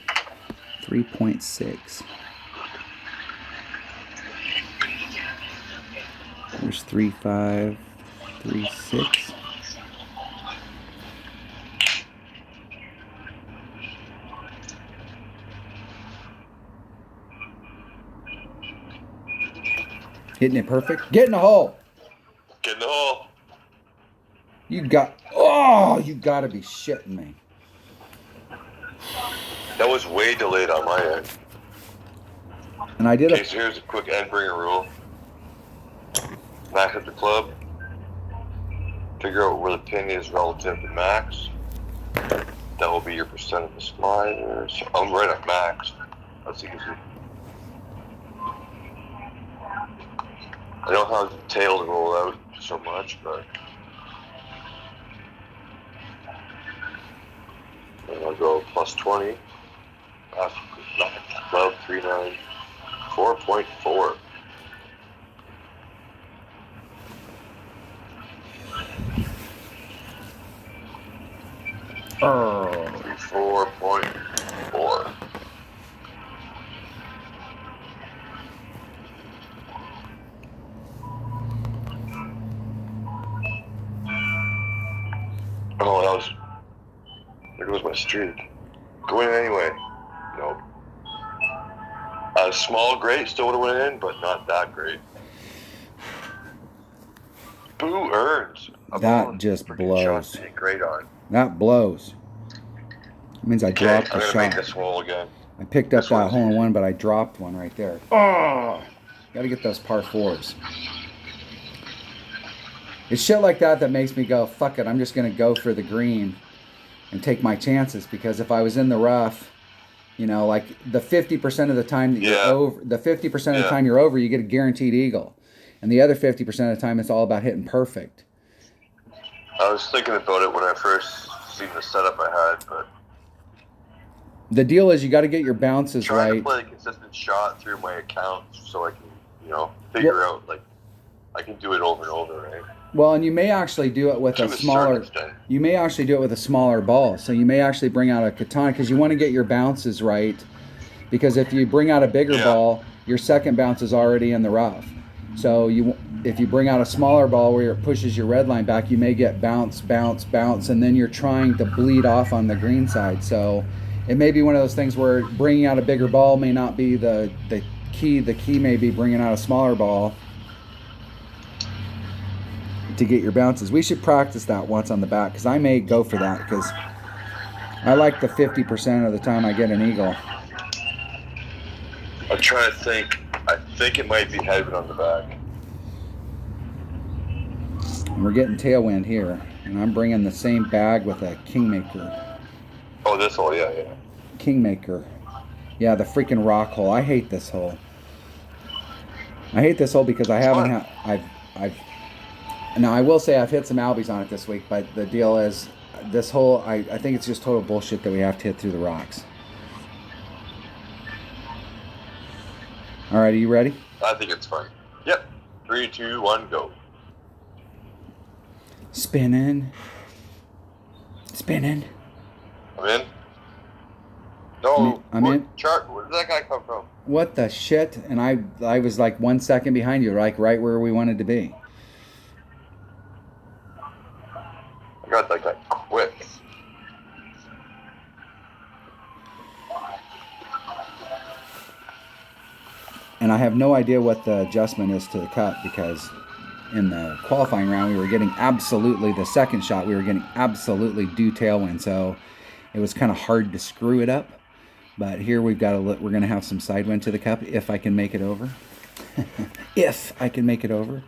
3.6. There's 3, 5, 3, 6. Hitting it perfect. Get in the hole. Get in the hole. You gotta be shitting me. That was way delayed on my end. And I did so here's a quick end bringer rule. Max at the club. Figure out where the pin is relative to max. That will be your percent of the slider. So I'm right at max. As you can see. I don't have the tail to roll out so much, but and I'll go plus 20. Club 39. 4.4. Oh. 4.4. Oh, that was. There goes my streak. Go in anyway. Nope. Small, great. Still would have went in, but not that great. Boo earns. That just blows. Great on. That blows. It means I dropped the shot. Make this hole again. I picked up that hole in one, but I dropped one right there. Oh! Got to get those par 4s. It's shit like that that makes me go, fuck it, I'm just going to go for the green and take my chances, because if I was in the rough, you know, like the 50% of the time that you're over, the 50% of the time you're over, you get a guaranteed eagle. And the other 50% of the time, it's all about hitting perfect. I was thinking about it when I first seen the setup I had, but the deal is you got to get your bounces right. Trying to play a consistent shot through my account so I can, you know, figure out, like, I can do it over and over, right? Well, and you may actually do it with a smaller. You may actually do it with a smaller ball. So you may actually bring out a katana, because you want to get your bounces right. Because if you bring out a bigger ball, your second bounce is already in the rough. So if you bring out a smaller ball where it pushes your red line back, you may get bounce, bounce, bounce, and then you're trying to bleed off on the green side. So it may be one of those things where bringing out a bigger ball may not be the key. The key may be bringing out a smaller ball to get your bounces. We should practice that once on the back, because I may go for that, because I like the 50% of the time I get an eagle. I'm trying to think. I think it might be headwind on the back. And we're getting tailwind here, and I'm bringing the same bag with a Kingmaker. Oh, this hole, yeah. Kingmaker. Yeah, the freaking rock hole. I hate this hole. I hate this hole because I haven't had. Now, I will say I've hit some albies on it this week, but the deal is, this hole, I think it's just total bullshit that we have to hit through the rocks. All right, are you ready? I think it's fine. Yep. 3, 2, 1, go. Spinning. I'm in. No, I'm in. Chart. Where did that guy come from? What the shit? And I was like 1 second behind you, like right where we wanted to be. I got that guy quick. And I have no idea what the adjustment is to the cut, because in the qualifying round we were getting absolutely, the second shot we were getting absolutely due tailwind, so it was kind of hard to screw it up. But here we're going to have some side wind to the cup if I can make it over. If I can make it over.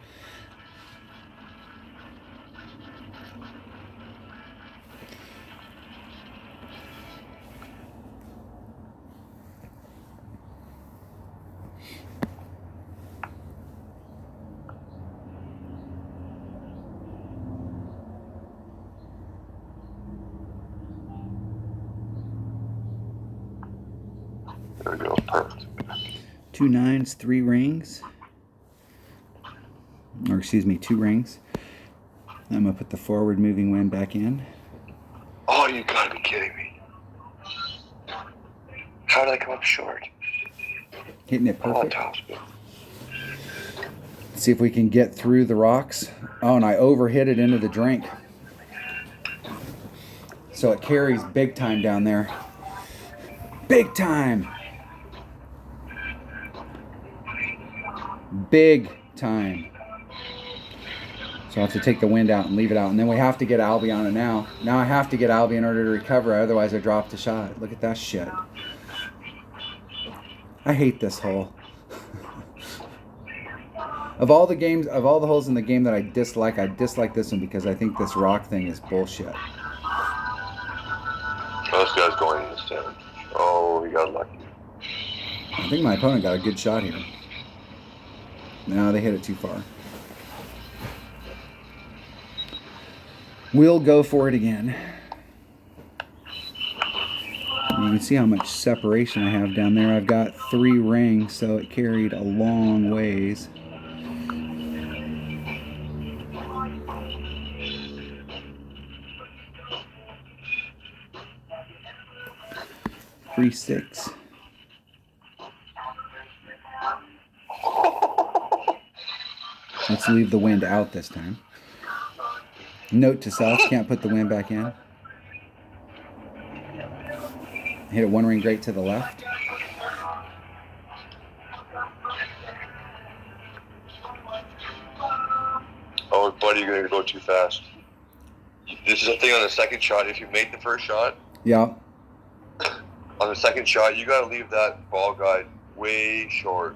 There we go. Perfect. 2 nines, 3 rings. Or excuse me, 2 rings. I'm going to put the forward moving wind back in. Oh, you gotta be kidding me. How did I come up short? Hitting it perfect. Topspin. See if we can get through the rocks. Oh, and I overhit it into the drink. So it carries big time down there. Big time. Big time. So I'll have to take the wind out and leave it out. And then we have to get Albie on it now. Now I have to get Albie in order to recover. Otherwise I drop the shot. Look at that shit. I hate this hole. Of all the holes in the game that I dislike this one because I think this rock thing is bullshit. Oh, this guy's going in the stand. Oh, he got lucky. I think my opponent got a good shot here. No, they hit it too far. We'll go for it again. You can see how much separation I have down there. I've got 3 rings, so it carried a long ways. Three, 6. Let's leave the wind out this time. Note to self, can't put the wind back in. Hit it 1 ring great to the left. Oh, buddy, you're going to go too fast. This is a thing on the second shot. If you make the first shot, Yeah. on the second shot, you got to leave that ball guide way short.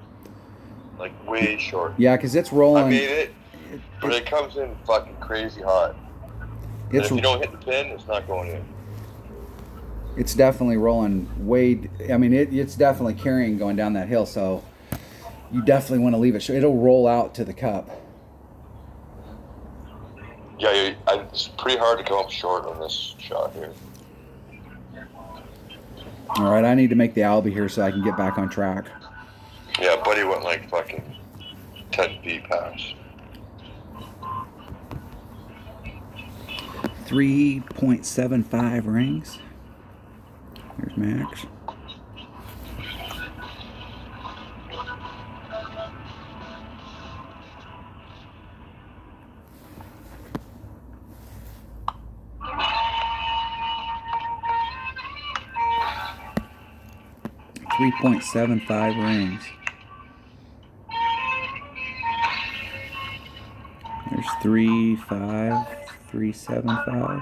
Like, way short. Yeah, because it's rolling. I made it, but it comes in fucking crazy hot. And if you don't hit the pin, it's not going in. It's definitely rolling way. I mean, it's definitely carrying going down that hill, so you definitely want to leave it short. It'll roll out to the cup. Yeah, it's pretty hard to come up short on this shot here. All right, I need to make the Albie here so I can get back on track. Yeah, buddy went like fucking 10 feet past. 3.75 rings. Here's Max. .75 rings. There's 3, 5, 3.75.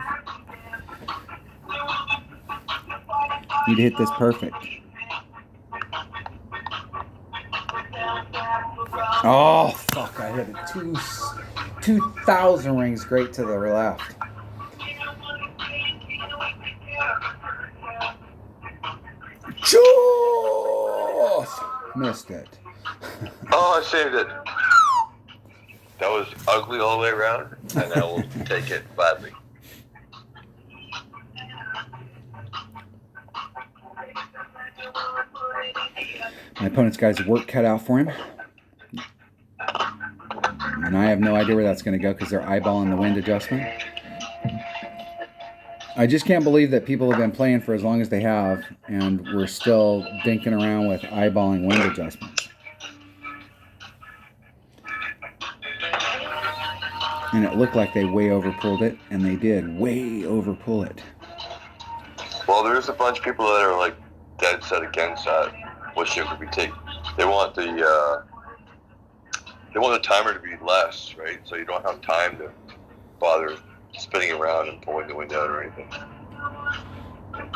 Need to hit this perfect. Oh fuck! I hit it 2,000 rings great to the left. Just missed it. Oh, I saved it. That was ugly all the way around, and I will take it gladly. My opponent's got his work cut out for him. And I have no idea where that's going to go because they're eyeballing the wind adjustment. I just can't believe that people have been playing for as long as they have, and we're still dinking around with eyeballing wind adjustments. And it looked like they way overpulled it, and they did way overpull it. Well, there's a bunch of people that are like dead set against that, which it could be taken. They want the timer to be less, right? So you don't have time to bother spinning around and pulling the wind out or anything.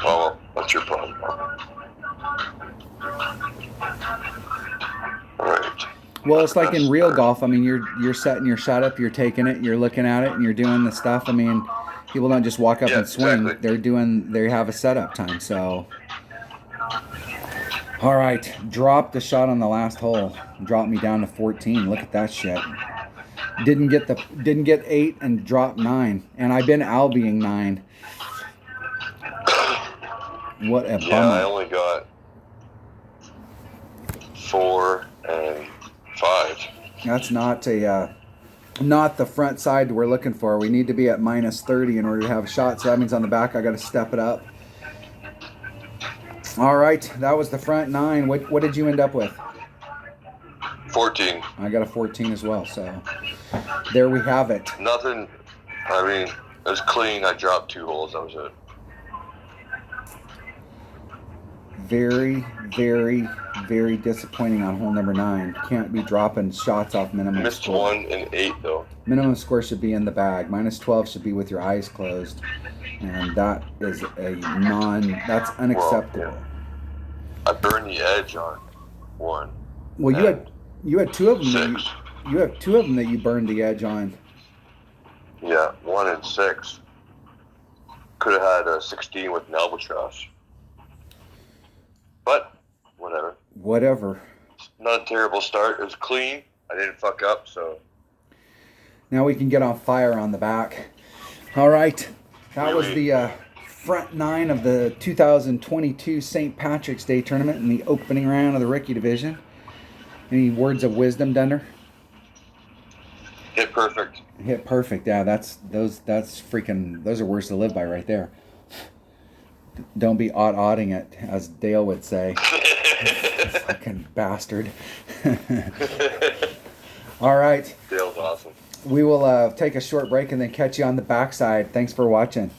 Well, that's your problem. Right. Well, it's like in real golf. I mean, you're setting your shot up, you're taking it, you're looking at it, and you're doing the stuff. I mean, people don't just walk up Yeah, and swing. exactly. They have a setup time. So, all right, drop the shot on the last hole. Drop me down to 14. Look at that shit. Didn't get 8 and dropped 9. And I've been albiing 9. What a Yeah, I bummer. only got 4 and 5. That's not the front side we're looking for. We need to be at minus 30 in order to have a shot. So that means on the back I got to step it up. All right, that was the front 9. What did you end up with? 14. I got a 14 as well. So there we have it. Nothing. I mean, it was clean. I dropped 2 holes. That was it. Very, very, very disappointing on hole number 9. Can't be dropping shots off minimum Missed score. 1 and 8 though. Minimum score should be in the bag. Minus 12 should be with your eyes closed, and that is that's unacceptable. Well, yeah. I burned the edge on 1. Well, you had 2 of them. 6. You have 2 of them that you burned the edge on. Yeah, 1 and 6. Could have had a 16 with an albatross. But whatever. Whatever. Not a terrible start. It was clean. I didn't fuck up, so. Now we can get on fire on the back. All right. That was the front 9 of the 2022 St. Patrick's Day tournament in the opening round of the rookie division. Any words of wisdom, Dunder? Hit perfect. Hit perfect. Yeah, those are words to live by right there. Don't be odd-odding it, as Dale would say. Fucking bastard. All right. Dale's awesome. We will take a short break and then catch you on the backside. Thanks for watching.